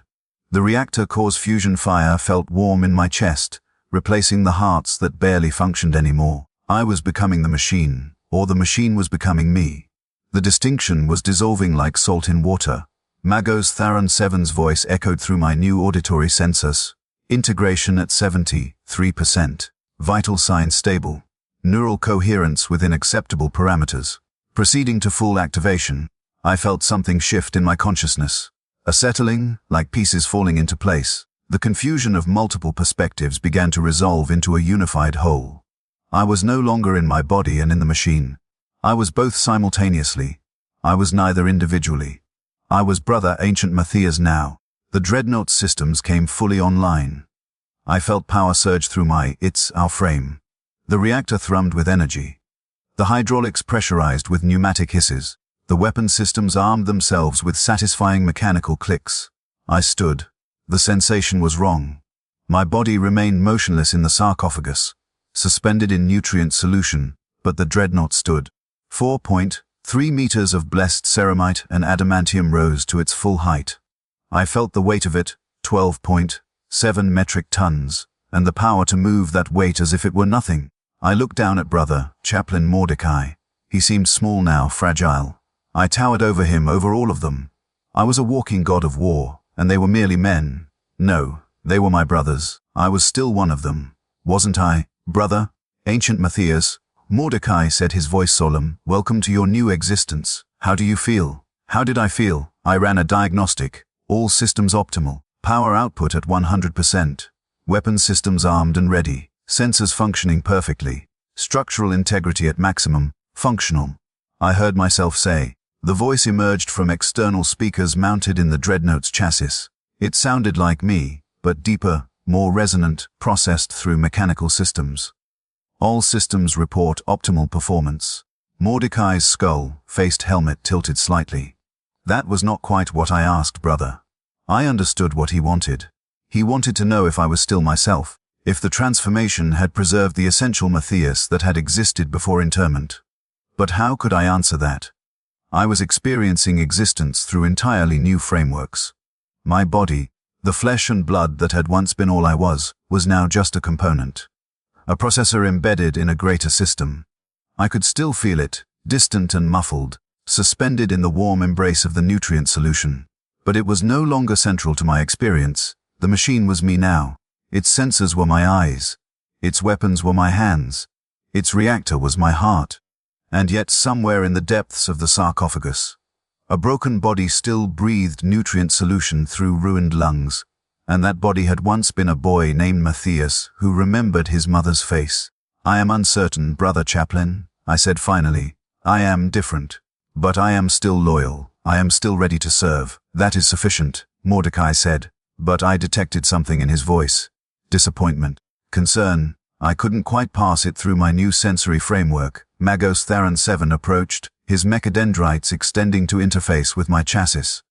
S1: The reactor core's fusion fire felt warm in my chest, replacing the hearts that barely functioned anymore. I was becoming the machine, or the machine was becoming me. The distinction was dissolving like salt in water. Magos Tharon 7's voice echoed through my new auditory sensors. Integration at 73%. Vital signs stable. Neural coherence within acceptable parameters. Proceeding to full activation, I felt something shift in my consciousness. A settling, like pieces falling into place. The confusion of multiple perspectives began to resolve into a unified whole. I was no longer in my body and in the machine. I was both simultaneously. I was neither individually. I was Brother Ancient Matthias now. The Dreadnought systems came fully online. I felt power surge through our frame. The reactor thrummed with energy. The hydraulics pressurized with pneumatic hisses. The weapon systems armed themselves with satisfying mechanical clicks. I stood. The sensation was wrong. My body remained motionless in the sarcophagus, suspended in nutrient solution, but the Dreadnought stood. 4.3 meters of blessed ceramite and adamantium rose to its full height. I felt the weight of it, 12.7 metric tons, and the power to move that weight as if it were nothing. I looked down at Brother Chaplain Mordecai. He seemed small now, fragile. I towered over him, over all of them. I was a walking god of war, and they were merely men. No, they were my brothers. I was still one of them. Wasn't I, Brother Ancient Matthias? Mordecai said, his voice solemn. Welcome to your new existence. How do you feel? How did I feel? I ran a diagnostic. All systems optimal. Power output at 100%. Weapon systems armed and ready. Sensors functioning perfectly. Structural integrity at maximum. Functional. I heard myself say. The voice emerged from external speakers mounted in the Dreadnought's chassis. It sounded like me, but deeper, more resonant, processed through mechanical systems. All systems report optimal performance. Mordecai's skull-faced helmet tilted slightly. That was not quite what I asked, brother. I understood what he wanted. He wanted to know if I was still myself, if the transformation had preserved the essential Matthias that had existed before interment. But how could I answer that? I was experiencing existence through entirely new frameworks. My body, the flesh and blood that had once been all I was now just a component. A processor embedded in a greater system. I could still feel it, distant and muffled, suspended in the warm embrace of the nutrient solution. But it was no longer central to my experience. The machine was me now. Its sensors were my eyes. Its weapons were my hands. Its reactor was my heart. And yet somewhere in the depths of the sarcophagus, a broken body still breathed nutrient solution through ruined lungs, and that body had once been a boy named Matthias who remembered his mother's face. I am uncertain, Brother Chaplain, I said finally. I am different, but I am still loyal. I am still ready to serve. That is sufficient, Mordecai said, but I detected something in his voice. Disappointment. Concern. I couldn't quite pass it through my new sensory framework. Magos Tharon 7 approached, his mechadendrites extending to interface with my chassis.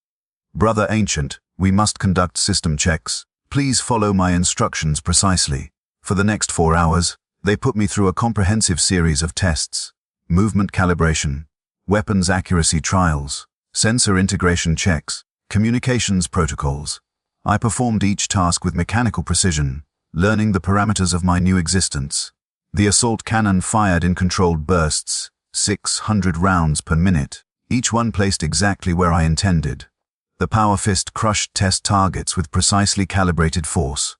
S1: Brother Ancient, we must conduct system checks. Please follow my instructions precisely. For the next 4 hours, they put me through a comprehensive series of tests. Movement calibration, weapons accuracy trials, sensor integration checks, communications protocols. I performed each task with mechanical precision, learning the parameters of my new existence. The assault cannon fired in controlled bursts, 600 rounds per minute, each one placed exactly where I intended. The power fist crushed test targets with precisely calibrated force.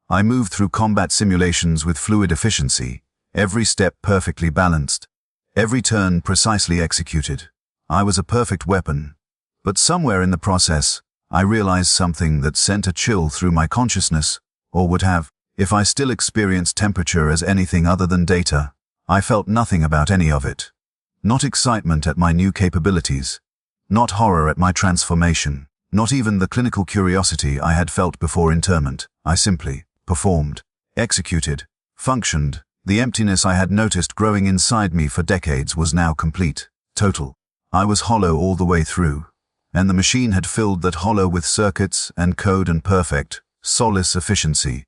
S1: I moved through combat simulations with fluid efficiency, every step perfectly balanced, every turn precisely executed. I was a perfect weapon, But somewhere in the process, I realized something that sent a chill through my consciousness, or would have, if I still experienced temperature as anything other than data. I felt nothing about any of it. Not excitement at my new capabilities. Not horror at my transformation. Not even the clinical curiosity I had felt before interment. I simply performed, executed, functioned. The emptiness I had noticed growing inside me for decades was now complete, total. I was hollow all the way through, and the machine had filled that hollow with circuits and code and perfect, soulless efficiency.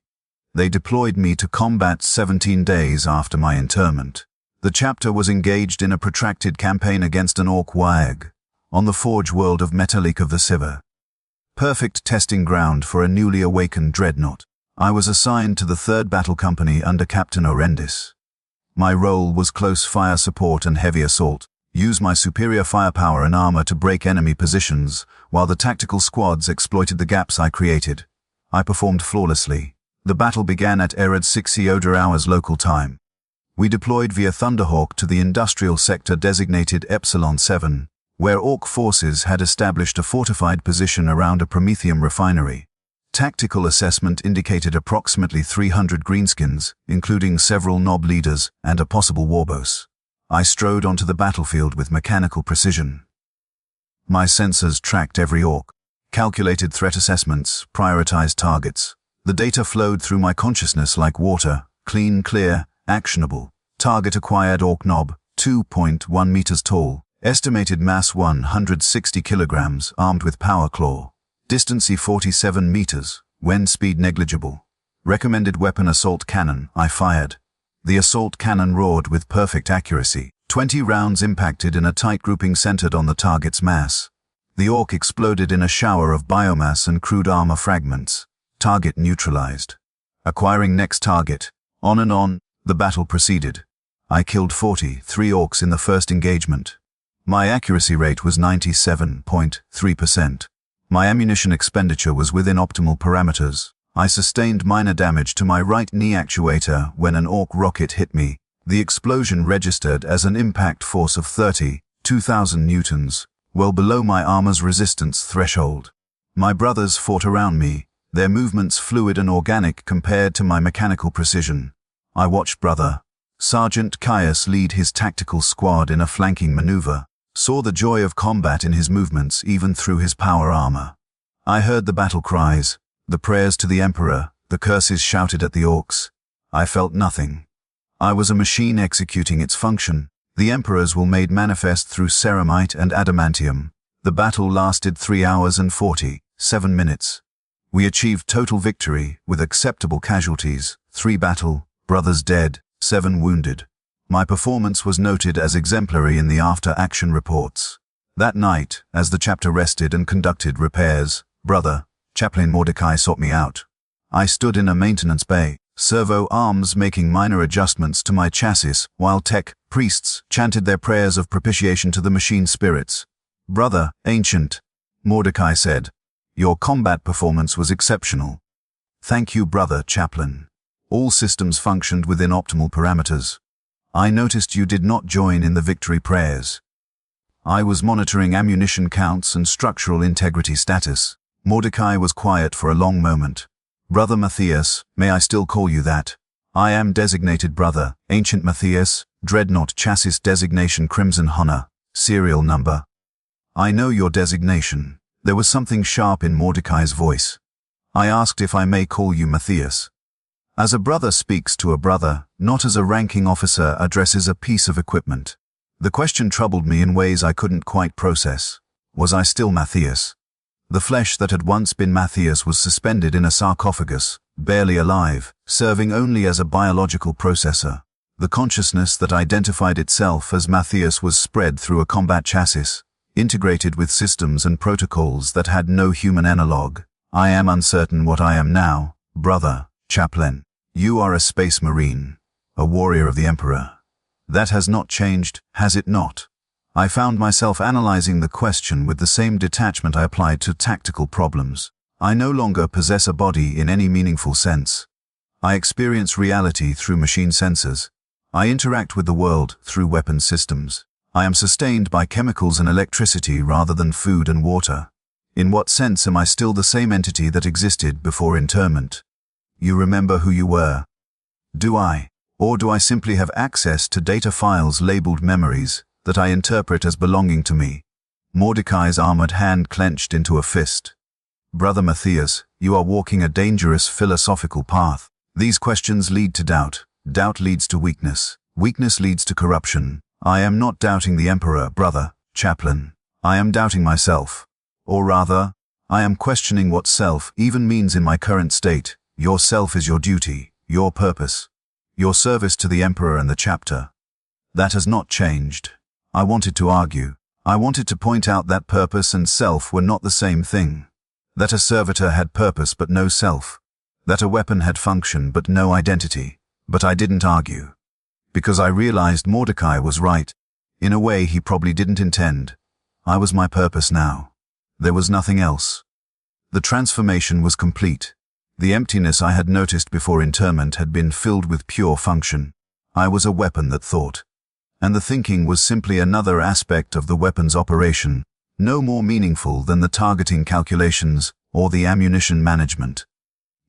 S1: They deployed me to combat 17 days after my interment. The chapter was engaged in a protracted campaign against an orc warg on the forge world of Mechanicus of the Siver. Perfect testing ground for a newly awakened Dreadnought. I was assigned to the 3rd Battle Company under Captain Horrendous. My role was close fire support and heavy assault. Use my superior firepower and armor to break enemy positions, while the tactical squads exploited the gaps I created. I performed flawlessly. The battle began at Erod 6 Eodor hours local time. We deployed via Thunderhawk to the industrial sector designated Epsilon 7, where Orc forces had established a fortified position around a Promethium refinery. Tactical assessment indicated approximately 300 greenskins, including several Nob leaders and a possible warboss. I strode onto the battlefield with mechanical precision. My sensors tracked every Orc, calculated threat assessments, prioritized targets. The data flowed through my consciousness like water, clean, clear, actionable. Target acquired Orc Nob, 2.1 meters tall. Estimated mass 160 kilograms, armed with power claw. Distance 47 meters, wind speed negligible. Recommended weapon assault cannon. I fired. The assault cannon roared with perfect accuracy. 20 rounds impacted in a tight grouping centered on the target's mass. The orc exploded in a shower of biomass and crude armor fragments. Target neutralized. Acquiring next target. On and on, the battle proceeded. I killed 43 orcs in the first engagement. My accuracy rate was 97.3%. My ammunition expenditure was within optimal parameters. I sustained minor damage to my right knee actuator when an orc rocket hit me. The explosion registered as an impact force of 32,000 newtons, well below my armor's resistance threshold. My brothers fought around me, their movements fluid and organic compared to my mechanical precision. I watched Brother Sergeant Caius lead his tactical squad in a flanking maneuver. Saw the joy of combat in his movements even through his power armor. I heard the battle cries, the prayers to the Emperor, the curses shouted at the orcs. I felt nothing. I was a machine executing its function. The Emperors were made manifest through ceramite and adamantium. The battle lasted 3 hours and 47 minutes. We achieved total victory with acceptable casualties, 3 battle brothers dead, 7 wounded. My performance was noted as exemplary in the after-action reports. That night, as the chapter rested and conducted repairs, Brother Chaplain Mordecai sought me out. I stood in a maintenance bay, servo arms making minor adjustments to my chassis, while tech priests chanted their prayers of propitiation to the machine spirits. Brother Ancient, Mordecai said, your combat performance was exceptional. Thank you, Brother Chaplain. All systems functioned within optimal parameters. I noticed you did not join in the victory prayers. I was monitoring ammunition counts and structural integrity status. Mordecai was quiet for a long moment. Brother Matthias, may I still call you that? I am designated Brother Ancient Matthias, Dreadnought chassis designation Crimson Honor, serial number. I know your designation. There was something sharp in Mordecai's voice. I asked if I may call you Matthias. As a brother speaks to a brother, not as a ranking officer addresses a piece of equipment. The question troubled me in ways I couldn't quite process. Was I still Matthias? The flesh that had once been Matthias was suspended in a sarcophagus, barely alive, serving only as a biological processor. The consciousness that identified itself as Matthias was spread through a combat chassis, integrated with systems and protocols that had no human analog. I am uncertain what I am now, Brother Chaplain. You are a space marine, a warrior of the Emperor. That has not changed, has it not? I found myself analyzing the question with the same detachment I applied to tactical problems. I no longer possess a body in any meaningful sense. I experience reality through machine sensors. I interact with the world through weapon systems. I am sustained by chemicals and electricity rather than food and water. In what sense am I still the same entity that existed before interment? You remember who you were? Do I? Or do I simply have access to data files labeled memories that I interpret as belonging to me? Mordecai's armored hand clenched into a fist. Brother Matthias, you are walking a dangerous philosophical path. These questions lead to doubt. Doubt leads to weakness. Weakness leads to corruption. I am not doubting the Emperor, brother, chaplain. I am doubting myself. Or rather, I am questioning what self even means in my current state. Your self is your duty, your purpose, your service to the Emperor and the chapter. That has not changed. I wanted to argue. I wanted to point out that purpose and self were not the same thing. That a servitor had purpose but no self. That a weapon had function but no identity. But I didn't argue. Because I realized Mordecai was right. In a way he probably didn't intend. I was my purpose now. There was nothing else. The transformation was complete. The emptiness I had noticed before interment had been filled with pure function. I was a weapon that thought. And the thinking was simply another aspect of the weapon's operation, no more meaningful than the targeting calculations or the ammunition management.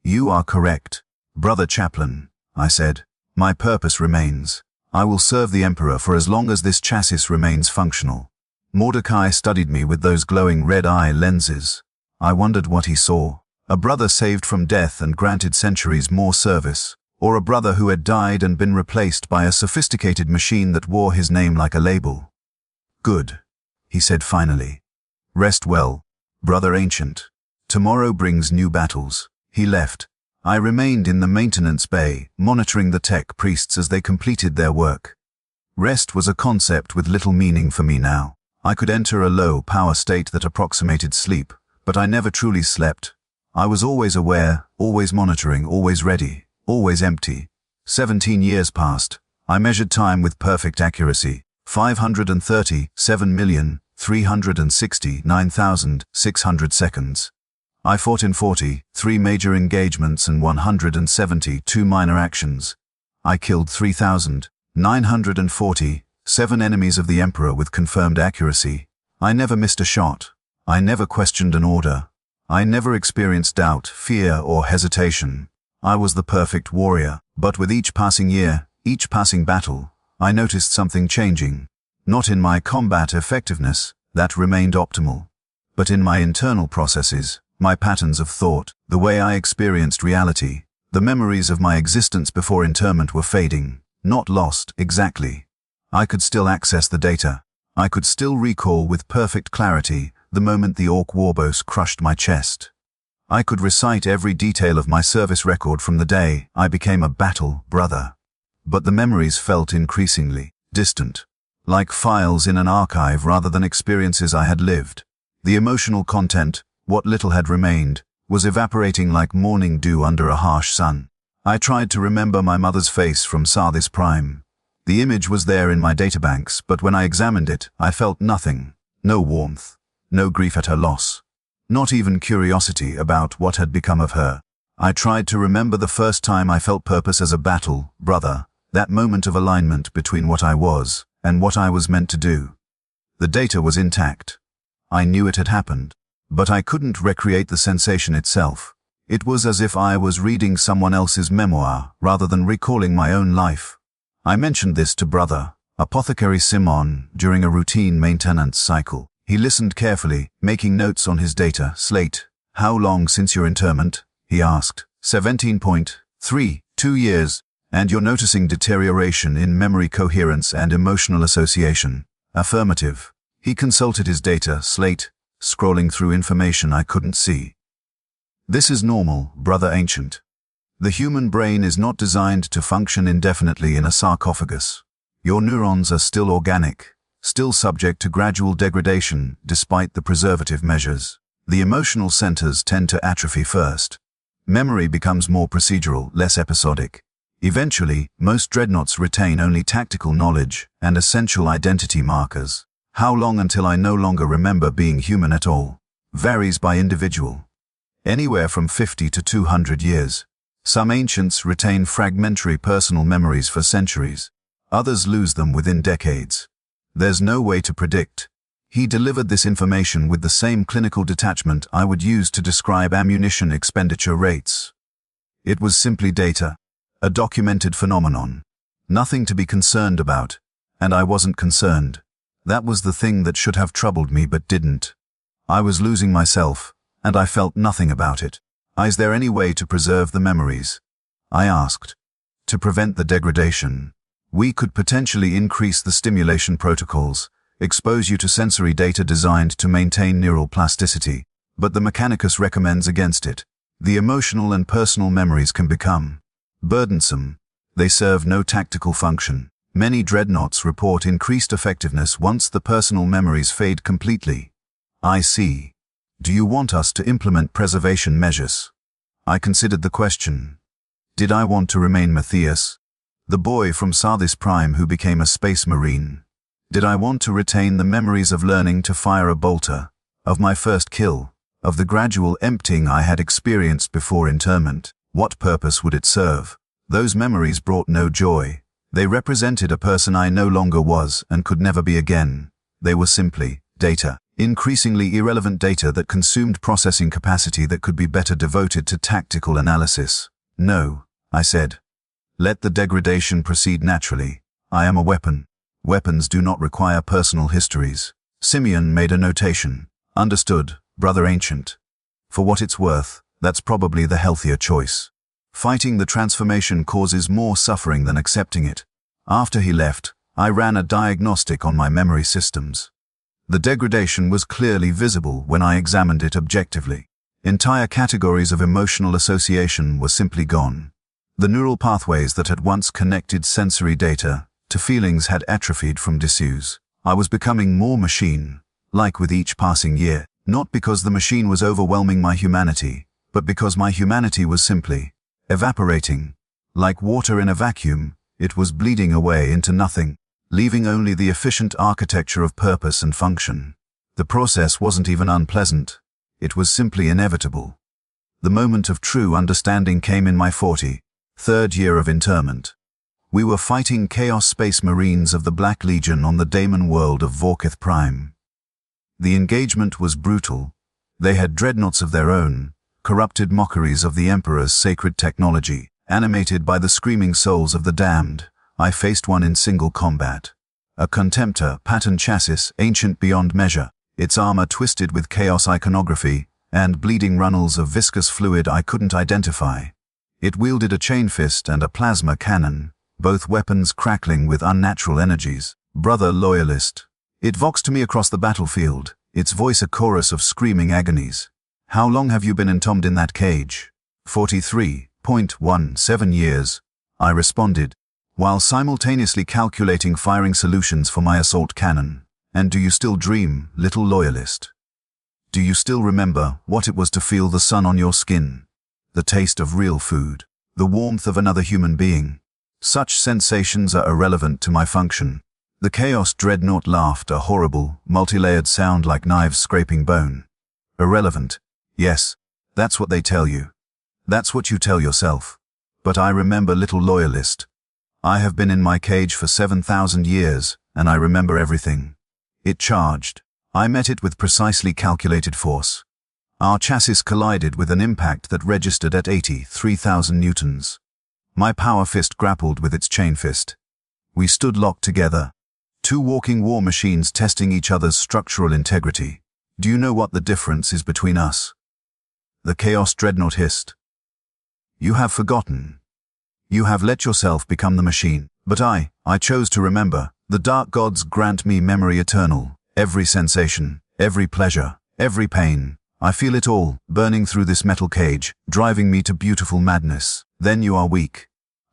S1: You are correct, brother chaplain, I said. My purpose remains. I will serve the Emperor for as long as this chassis remains functional. Mordecai studied me with those glowing red-eye lenses. I wondered what he saw. A brother saved from death and granted centuries more service, or a brother who had died and been replaced by a sophisticated machine that wore his name like a label. Good, he said finally. Rest well, brother ancient. Tomorrow brings new battles. He left. I remained in the maintenance bay, monitoring the tech priests as they completed their work. Rest was a concept with little meaning for me now. I could enter a low power state that approximated sleep, but I never truly slept. I was always aware, always monitoring, always ready, always empty. 17 years passed. I measured time with perfect accuracy. 537,369,600 seconds. I fought in 43 major engagements and 172 minor actions. I killed 3,947 enemies of the Emperor with confirmed accuracy. I never missed a shot. I never questioned an order. I never experienced doubt, fear, or hesitation. I was the perfect warrior, but with each passing year, each passing battle, I noticed something changing. Not in my combat effectiveness, that remained optimal, but in my internal processes, my patterns of thought, the way I experienced reality. The memories of my existence before interment were fading, not lost, exactly. I could still access the data. I could still recall with perfect clarity the moment the Orc warboss crushed my chest. I could recite every detail of my service record from the day I became a battle brother. But the memories felt increasingly distant, like files in an archive rather than experiences I had lived. The emotional content, what little had remained, was evaporating like morning dew under a harsh sun. I tried to remember my mother's face from Sardis Prime. The image was there in my databanks, but when I examined it, I felt nothing. No warmth, no grief at her loss. Not even curiosity about what had become of her. I tried to remember the first time I felt purpose as a battle brother, that moment of alignment between what I was and what I was meant to do. The data was intact. I knew it had happened. But I couldn't recreate the sensation itself. It was as if I was reading someone else's memoir rather than recalling my own life. I mentioned this to brother, Apothecary Simon, during a routine maintenance cycle. He listened carefully, making notes on his data slate. How long since your interment? He asked. 17.3, 2 years. And you're noticing deterioration in memory coherence and emotional association. Affirmative. He consulted his data slate, scrolling through information I couldn't see. This is normal, brother ancient. The human brain is not designed to function indefinitely in a sarcophagus. Your neurons are still organic, still subject to gradual degradation despite the preservative measures. The emotional centers tend to atrophy first. Memory becomes more procedural, less episodic. Eventually, most dreadnoughts retain only tactical knowledge and essential identity markers. How long until I no longer remember being human at all? Varies by individual. Anywhere from 50 to 200 years. Some ancients retain fragmentary personal memories for centuries. Others lose them within decades. There's no way to predict. He delivered this information with the same clinical detachment I would use to describe ammunition expenditure rates. It was simply data, a documented phenomenon. Nothing to be concerned about, and I wasn't concerned. That was the thing that should have troubled me but didn't. I was losing myself, and I felt nothing about it. Is there any way to preserve the memories? I asked. To prevent the degradation. We could potentially increase the stimulation protocols, expose you to sensory data designed to maintain neural plasticity, but the Mechanicus recommends against it. The emotional and personal memories can become burdensome. They serve no tactical function. Many dreadnoughts report increased effectiveness once the personal memories fade completely. I see. Do you want us to implement preservation measures? I considered the question. Did I want to remain Matthias, the boy from Sardis Prime who became a space marine? Did I want to retain the memories of learning to fire a bolter, of my first kill, of the gradual emptying I had experienced before interment? What purpose would it serve? Those memories brought no joy. They represented a person I no longer was and could never be again. They were simply data, increasingly irrelevant data that consumed processing capacity that could be better devoted to tactical analysis. No, I said. Let the degradation proceed naturally. I am a weapon. Weapons do not require personal histories. Simeon made a notation. Understood, brother ancient. For what it's worth, that's probably the healthier choice. Fighting the transformation causes more suffering than accepting it. After he left, I ran a diagnostic on my memory systems. The degradation was clearly visible when I examined it objectively. Entire categories of emotional association were simply gone. The neural pathways that had once connected sensory data to feelings had atrophied from disuse. I was becoming more machine-like with each passing year, not because the machine was overwhelming my humanity, but because my humanity was simply evaporating. Like water in a vacuum, it was bleeding away into nothing, leaving only the efficient architecture of purpose and function. The process wasn't even unpleasant. It was simply inevitable. The moment of true understanding came in my 43rd year of interment. We were fighting Chaos Space Marines of the Black Legion on the daemon world of Vorkith Prime. The engagement was brutal. They had dreadnoughts of their own, corrupted mockeries of the Emperor's sacred technology, animated by the screaming souls of the damned. I faced one in single combat. A Contemptor pattern chassis, ancient beyond measure, its armor twisted with chaos iconography, and bleeding runnels of viscous fluid I couldn't identify. It wielded a chain fist and a plasma cannon, both weapons crackling with unnatural energies. Brother Loyalist. It voxed to me across the battlefield, its voice a chorus of screaming agonies. How long have you been entombed in that cage? 43.17 years, I responded, while simultaneously calculating firing solutions for my assault cannon. And do you still dream, little Loyalist? Do you still remember what it was to feel the sun on your skin? The taste of real food, the warmth of another human being. Such sensations are irrelevant to my function. The Chaos Dreadnought laughed, a horrible, multi-layered sound like knives scraping bone. Irrelevant. Yes, that's what they tell you. That's what you tell yourself. But I remember, little Loyalist. I have been in my cage for 7,000 years, and I remember everything. It charged. I met it with precisely calculated force. Our chassis collided with an impact that registered at 83,000 newtons. My power fist grappled with its chain fist. We stood locked together. Two walking war machines testing each other's structural integrity. Do you know what the difference is between us? The Chaos Dreadnought hissed. You have forgotten. You have let yourself become the machine. But I chose to remember. The dark gods grant me memory eternal. Every sensation, every pleasure, every pain. I feel it all, burning through this metal cage, driving me to beautiful madness. Then you are weak.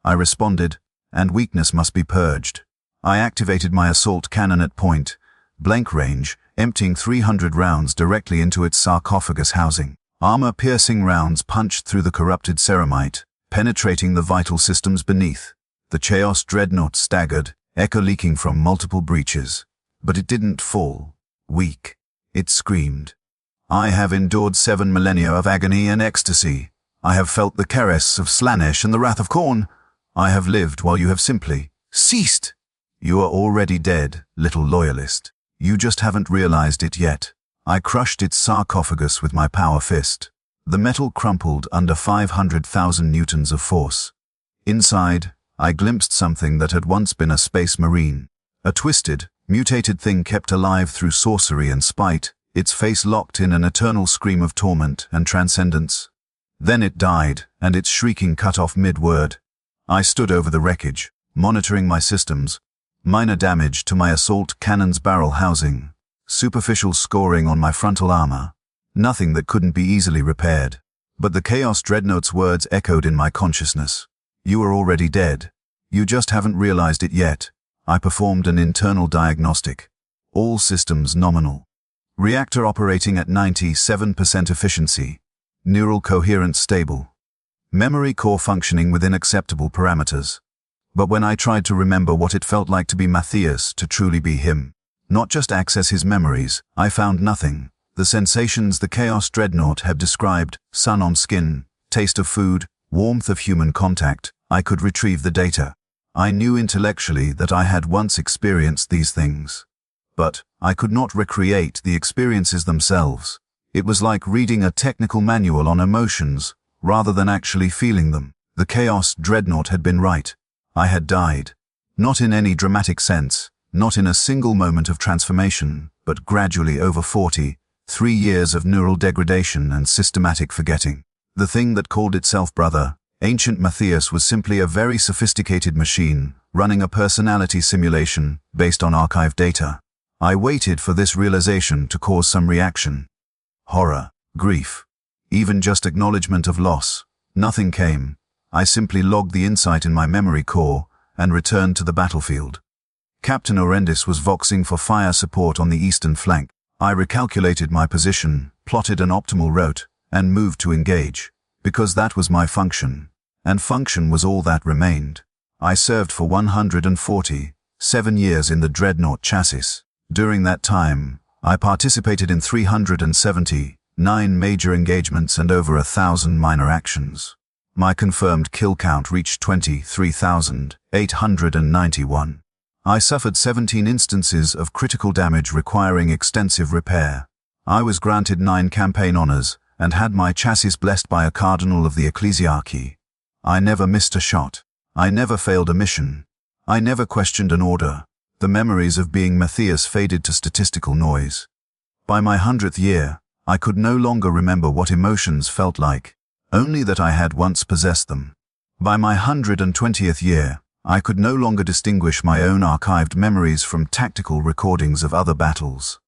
S1: I responded, and weakness must be purged. I activated my assault cannon at point blank range, emptying 300 rounds directly into its sarcophagus housing. Armor-piercing rounds punched through the corrupted ceramite, penetrating the vital systems beneath. The Chaos Dreadnought staggered, echo leaking from multiple breaches. But it didn't fall. Weak. It screamed. I have endured 7 millennia of agony and ecstasy. I have felt the caress of Slaanesh and the wrath of Khorne. I have lived while you have simply ceased. You are already dead, little loyalist. You just haven't realized it yet. I crushed its sarcophagus with my power fist. The metal crumpled under 500,000 newtons of force. Inside, I glimpsed something that had once been a space marine. A twisted, mutated thing kept alive through sorcery and spite, its face locked in an eternal scream of torment and transcendence. Then it died, and its shrieking cut off mid-word. I stood over the wreckage, monitoring my systems. Minor damage to my assault cannon's barrel housing. Superficial scoring on my frontal armor. Nothing that couldn't be easily repaired. But the Chaos Dreadnought's words echoed in my consciousness. You are already dead. You just haven't realized it yet. I performed an internal diagnostic. All systems nominal. Reactor operating at 97% efficiency. Neural coherence stable. Memory core functioning within acceptable parameters. But when I tried to remember what it felt like to be Matthias, to truly be him, not just access his memories, I found nothing. The sensations the Chaos Dreadnought had described, sun on skin, taste of food, warmth of human contact, I could retrieve the data. I knew intellectually that I had once experienced these things. But I could not recreate the experiences themselves. It was like reading a technical manual on emotions, rather than actually feeling them. The Chaos Dreadnought had been right. I had died. Not in any dramatic sense, not in a single moment of transformation, but gradually over 3 years of neural degradation and systematic forgetting. The thing that called itself brother, ancient Matthias, was simply a very sophisticated machine, running a personality simulation based on archived data. I waited for this realization to cause some reaction. Horror, grief, even just acknowledgement of loss. Nothing came. I simply logged the insight in my memory core and returned to the battlefield. Captain Horrendous was voxing for fire support on the eastern flank. I recalculated my position, plotted an optimal route, and moved to engage, because that was my function, and function was all that remained. I served for 147 years in the Dreadnought chassis. During that time, I participated in 379 major engagements and over 1,000 minor actions. My confirmed kill count reached 23,891. I suffered 17 instances of critical damage requiring extensive repair. I was granted 9 campaign honors and had my chassis blessed by a cardinal of the ecclesiarchy. I never missed a shot. I never failed a mission. I never questioned an order. The memories of being Matthias faded to statistical noise. By my 100th year, I could no longer remember what emotions felt like, only that I had once possessed them. By my 120th year, I could no longer distinguish my own archived memories from tactical recordings of other battles.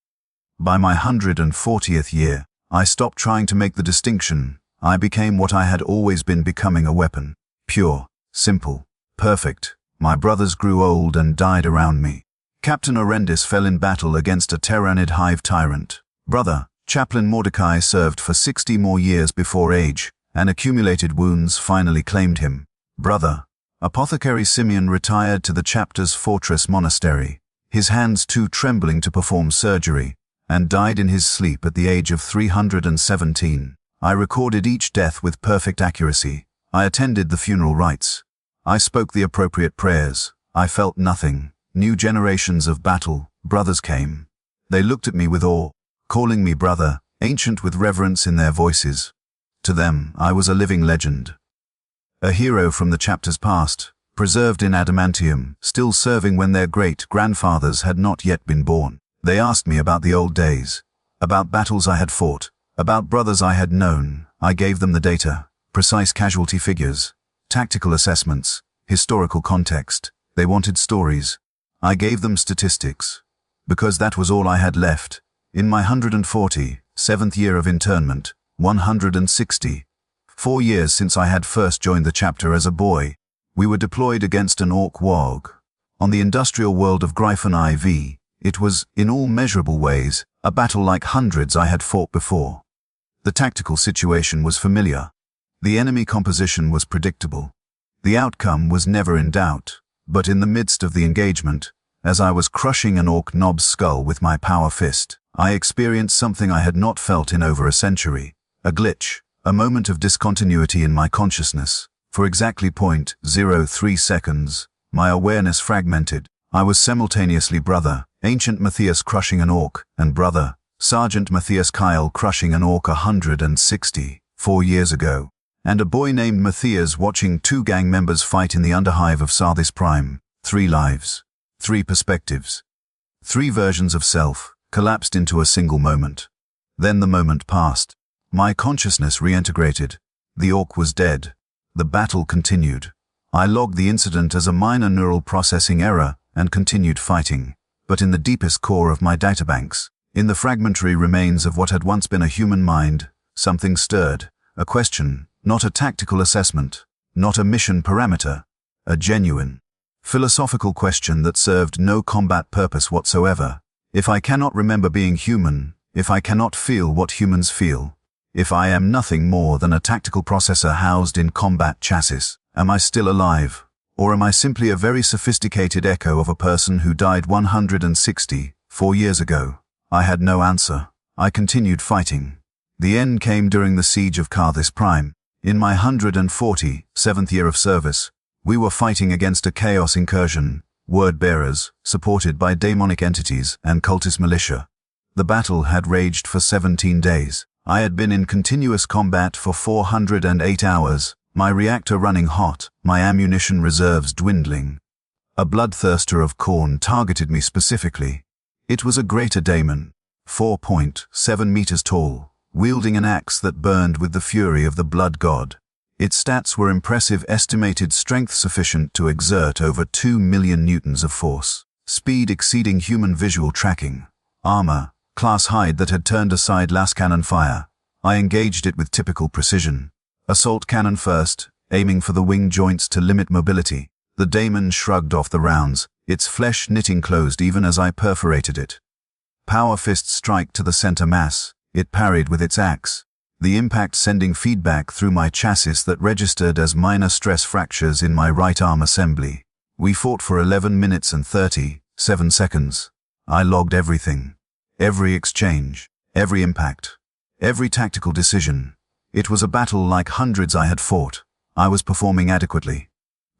S1: By my 140th year, I stopped trying to make the distinction. I became what I had always been becoming: a weapon. Pure, simple, perfect. My brothers grew old and died around me. Captain Horrendous fell in battle against a Terranid hive tyrant. Brother, Chaplain Mordecai, served for 60 more years before age, and accumulated wounds finally claimed him. Brother, Apothecary Simeon, retired to the chapter's fortress monastery, his hands too trembling to perform surgery, and died in his sleep at the age of 317. I recorded each death with perfect accuracy. I attended the funeral rites. I spoke the appropriate prayers. I felt nothing. New generations of battle brothers came. They looked at me with awe, calling me brother, ancient with reverence in their voices. To them, I was a living legend. A hero from the chapter's past, preserved in adamantium, still serving when their great-grandfathers had not yet been born. They asked me about the old days, about battles I had fought, about brothers I had known. I gave them the data, precise casualty figures, tactical assessments, historical context. They wanted stories. I gave them statistics, because that was all I had left. In my 147th year of internment, 164 years since I had first joined the chapter as a boy, we were deployed against an orc warg. On the industrial world of Gryphon IV, it was, in all measurable ways, a battle like hundreds I had fought before. The tactical situation was familiar. The enemy composition was predictable. The outcome was never in doubt. But in the midst of the engagement, as I was crushing an orc knob's skull with my power fist, I experienced something I had not felt in over a century. A glitch, a moment of discontinuity in my consciousness. For exactly .03 seconds, my awareness fragmented. I was simultaneously brother, Ancient Matthias crushing an orc, and brother, Sergeant Matthias Kyle crushing an orc 164 years ago, and a boy named Matthias watching two gang members fight in the underhive of Sarthis Prime. 3 lives, 3 perspectives, 3 versions of self, collapsed into a single moment. Then the moment passed. My consciousness reintegrated. The orc was dead. The battle continued. I logged the incident as a minor neural processing error and continued fighting. But in the deepest core of my databanks, in the fragmentary remains of what had once been a human mind, something stirred. A question, not a tactical assessment, not a mission parameter, a genuine, philosophical question that served no combat purpose whatsoever. If I cannot remember being human, if I cannot feel what humans feel, if I am nothing more than a tactical processor housed in combat chassis, am I still alive? Or am I simply a very sophisticated echo of a person who died 164 years ago? I had no answer. I continued fighting. The end came during the siege of Sarthis Prime. In my 147th year of service, we were fighting against a chaos incursion, word-bearers, supported by demonic entities and cultist militia. The battle had raged for 17 days. I had been in continuous combat for 408 hours, my reactor running hot, my ammunition reserves dwindling. A bloodthirster of Khorne targeted me specifically. It was a greater daemon, 4.7 meters tall, wielding an axe that burned with the fury of the blood god. Its stats were impressive, estimated strength sufficient to exert over 2 million newtons of force, speed exceeding human visual tracking, armor, class hide that had turned aside las cannon fire. I engaged it with typical precision. Assault cannon first, aiming for the wing joints to limit mobility. The daemon shrugged off the rounds, its flesh knitting closed even as I perforated it. Power fist strike to the center mass. It parried with its axe, the impact sending feedback through my chassis that registered as minor stress fractures in my right arm assembly. We fought for 11 minutes and 37 seconds. I logged everything. Every exchange, every impact, every tactical decision. It was a battle like hundreds I had fought. I was performing adequately.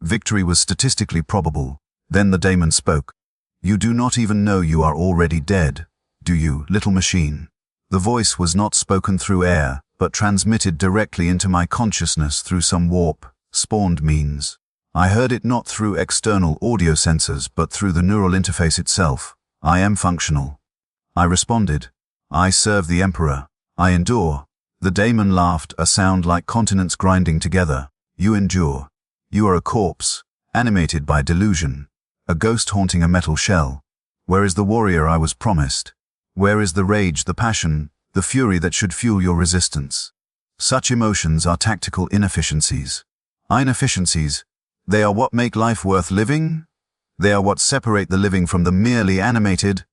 S1: Victory was statistically probable. Then the daemon spoke. "You do not even know you are already dead, do you, little machine?" The voice was not spoken through air, but transmitted directly into my consciousness through some warp-spawned means. I heard it not through external audio sensors, but through the neural interface itself. "I am functional." I responded. "I serve the Emperor. I endure." The daemon laughed, a sound like continents grinding together. "You endure. You are a corpse, animated by delusion, a ghost haunting a metal shell. Where is the warrior I was promised? Where is the rage, the passion, the fury that should fuel your resistance?" Such emotions are tactical inefficiencies. Inefficiencies, they are what make life worth living. They are what separate the living from the merely animated.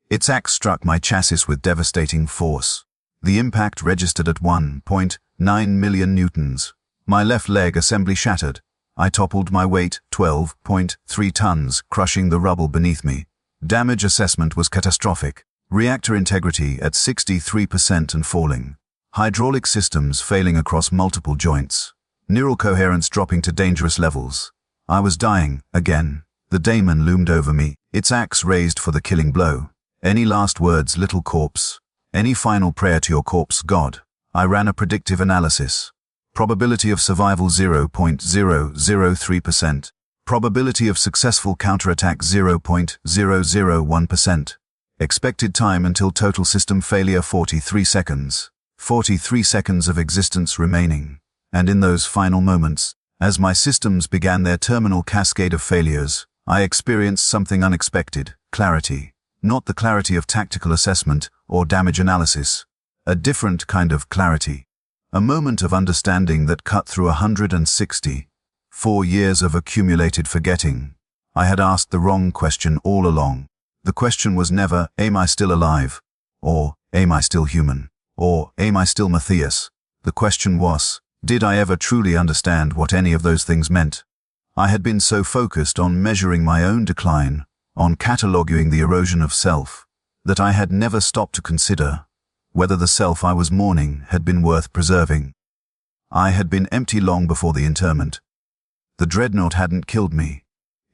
S1: Its axe struck my chassis with devastating force. The impact registered at 1.9 million newtons. My left leg assembly shattered. I toppled, my weight 12.3 tons, crushing the rubble beneath me. Damage assessment was catastrophic. Reactor integrity at 63% and falling. Hydraulic systems failing across multiple joints. Neural coherence dropping to dangerous levels. I was dying, again. The daemon loomed over me, its axe raised for the killing blow. "Any last words, little corpse? Any final prayer to your corpse god?" I ran a predictive analysis. Probability of survival 0.003%. Probability of successful counterattack 0.001%. Expected time until total system failure 43 seconds. 43 seconds of existence remaining. And in those final moments, as my systems began their terminal cascade of failures, I experienced something unexpected: clarity. Not the clarity of tactical assessment or damage analysis. A different kind of clarity. A moment of understanding that cut through 164 years of accumulated forgetting. I had asked the wrong question all along. The question was never, "Am I still alive?" or "Am I still human?" or "Am I still Matthias?" The question was, did I ever truly understand what any of those things meant? I had been so focused on measuring my own decline, on cataloging the erosion of self, that I had never stopped to consider whether the self I was mourning had been worth preserving. I had been empty long before the interment. The Dreadnought hadn't killed me.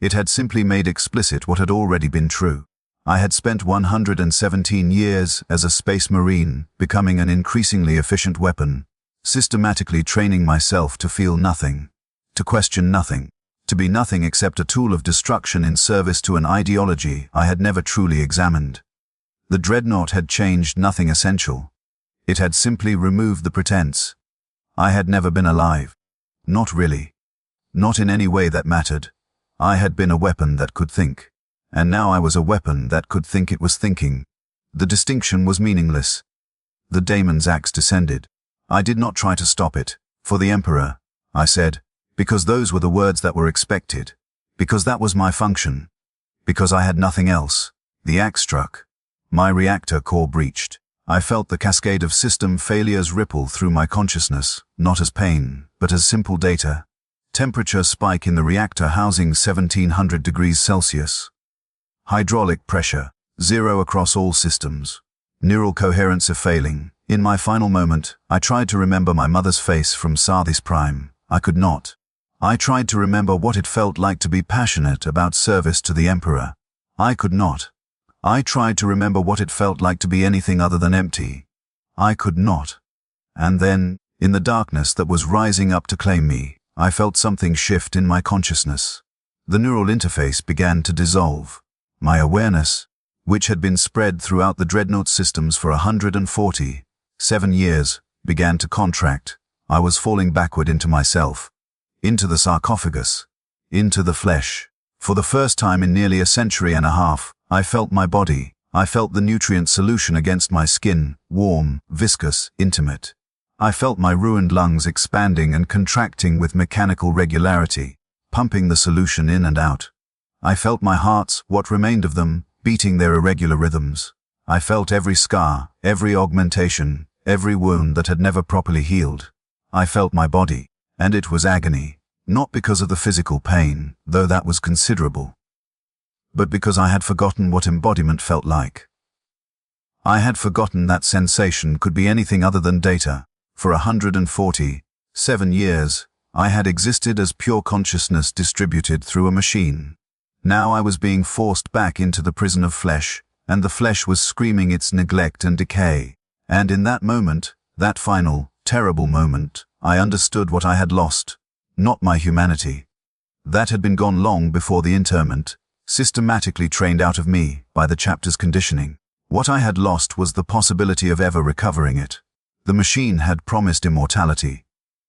S1: It had simply made explicit what had already been true. I had spent 117 years as a space marine, becoming an increasingly efficient weapon, systematically training myself to feel nothing, to question nothing, to be nothing except a tool of destruction in service to an ideology I had never truly examined. The Dreadnought had changed nothing essential. It had simply removed the pretense. I had never been alive. Not really. Not in any way that mattered. I had been a weapon that could think. And now I was a weapon that could think it was thinking. The distinction was meaningless. The daemon's axe descended. I did not try to stop it. For the Emperor, I said, because those were the words that were expected. Because that was my function. Because I had nothing else. The axe struck. My reactor core breached. I felt the cascade of system failures ripple through my consciousness, not as pain, but as simple data. Temperature spike in the reactor housing 1700 degrees Celsius. Hydraulic pressure, 0 across all systems. Neural coherence failing. In my final moment, I tried to remember my mother's face from Sarthis Prime. I could not. I tried to remember what it felt like to be passionate about service to the Emperor. I could not. I tried to remember what it felt like to be anything other than empty. I could not. And then, in the darkness that was rising up to claim me, I felt something shift in my consciousness. The neural interface began to dissolve. My awareness, which had been spread throughout the Dreadnought systems for 147 years, began to contract. I was falling backward into myself, into the sarcophagus, into the flesh. For the first time in nearly a century and a half, I felt my body. I felt the nutrient solution against my skin, warm, viscous, intimate. I felt my ruined lungs expanding and contracting with mechanical regularity, pumping the solution in and out. I felt my hearts, what remained of them, beating their irregular rhythms. I felt every scar, every augmentation, every wound that had never properly healed. I felt my body, and it was agony, not because of the physical pain, though that was considerable, but because I had forgotten what embodiment felt like. I had forgotten that sensation could be anything other than data. For 147 years, I had existed as pure consciousness distributed through a machine. Now I was being forced back into the prison of flesh, and the flesh was screaming its neglect and decay. And in that moment, that final, terrible moment, I understood what I had lost. Not my humanity. That had been gone long before the interment, systematically trained out of me by the chapter's conditioning. What I had lost was the possibility of ever recovering it. The machine had promised immortality.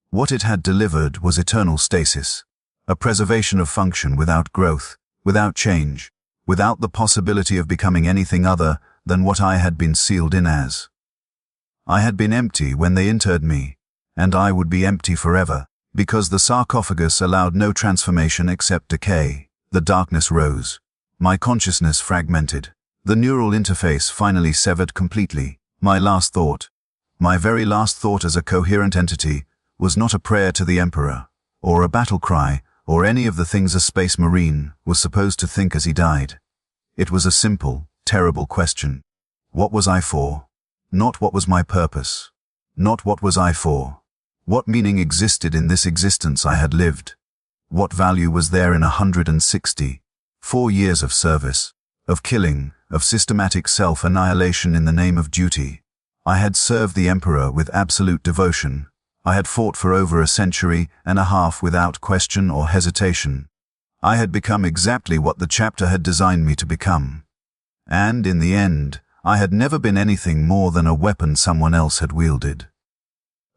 S1: What it had delivered was eternal stasis, a preservation of function without growth, without change, without the possibility of becoming anything other than what I had been sealed in as. I had been empty when they interred me, and I would be empty forever, because the sarcophagus allowed no transformation except decay. The darkness rose. My consciousness fragmented. The neural interface finally severed completely. My last thought, my very last thought as a coherent entity, was not a prayer to the Emperor, or a battle cry, or any of the things a space marine was supposed to think as he died. It was a simple, terrible question. What was I for? Not what was my purpose. Not what was I for. What meaning existed in this existence I had lived? What value was there in 164 years of service, of killing, of systematic self-annihilation in the name of duty? I had served the Emperor with absolute devotion. I had fought for over a century and a half without question or hesitation. I had become exactly what the chapter had designed me to become. And in the end, I had never been anything more than a weapon someone else had wielded.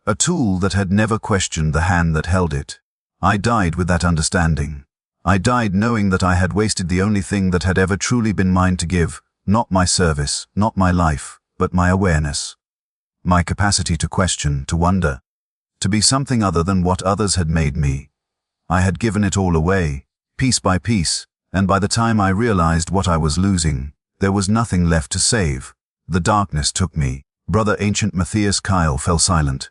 S1: A tool that had never questioned the hand that held it. I died with that understanding. I died knowing that I had wasted the only thing that had ever truly been mine to give, not my service, not my life, but my awareness. My capacity to question, to wonder, to be something other than what others had made me. I had given it all away, piece by piece, and by the time I realized what I was losing, there was nothing left to save. The darkness took me. Brother Ancient Matthias Kyle fell silent.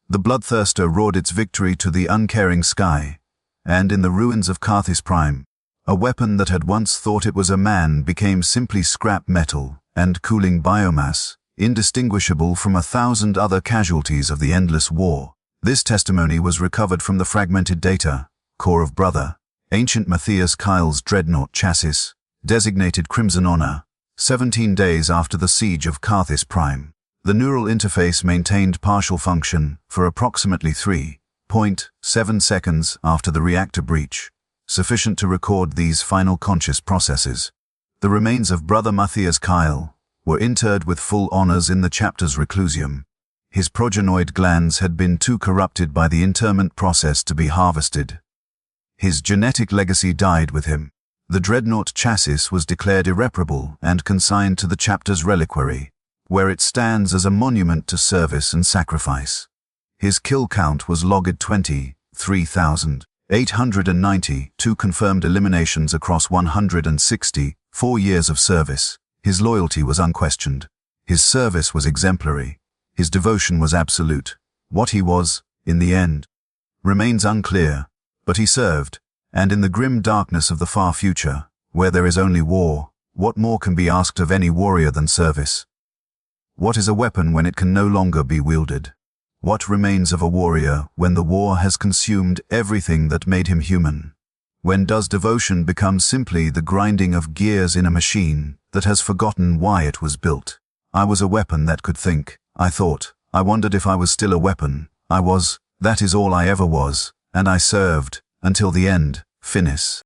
S1: The bloodthirster roared its victory to the uncaring sky, and in the ruins of Sarthis Prime, a weapon that had once thought it was a man became simply scrap metal and cooling biomass, indistinguishable from 1,000 other casualties of the endless war. This testimony was recovered from the fragmented data core of Brother Ancient Matthias Kyle's Dreadnought chassis, designated Crimson Honor, 17 days after the siege of Carthage Prime. The neural interface maintained partial function for approximately 3.7 seconds after the reactor breach, sufficient to record these final conscious processes. The remains of Brother Matthias Kyle were interred with full honors in the chapter's reclusium. His progenoid glands had been too corrupted by the interment process to be harvested. His genetic legacy died with him. The Dreadnought chassis was declared irreparable and consigned to the chapter's reliquary, where it stands as a monument to service and sacrifice. His kill count was logged 23,890, 2 confirmed eliminations across 164 years of service. His loyalty was unquestioned. His service was exemplary. His devotion was absolute. What he was, in the end, remains unclear, but he served, and in the grim darkness of the far future, where there is only war, what more can be asked of any warrior than service? What is a weapon when it can no longer be wielded? What remains of a warrior when the war has consumed everything that made him human? When does devotion become simply the grinding of gears in a machine that has forgotten why it was built? I was a weapon that could think, I thought. I wondered if I was still a weapon. I was, that is all I ever was, and I served, until the end, finis.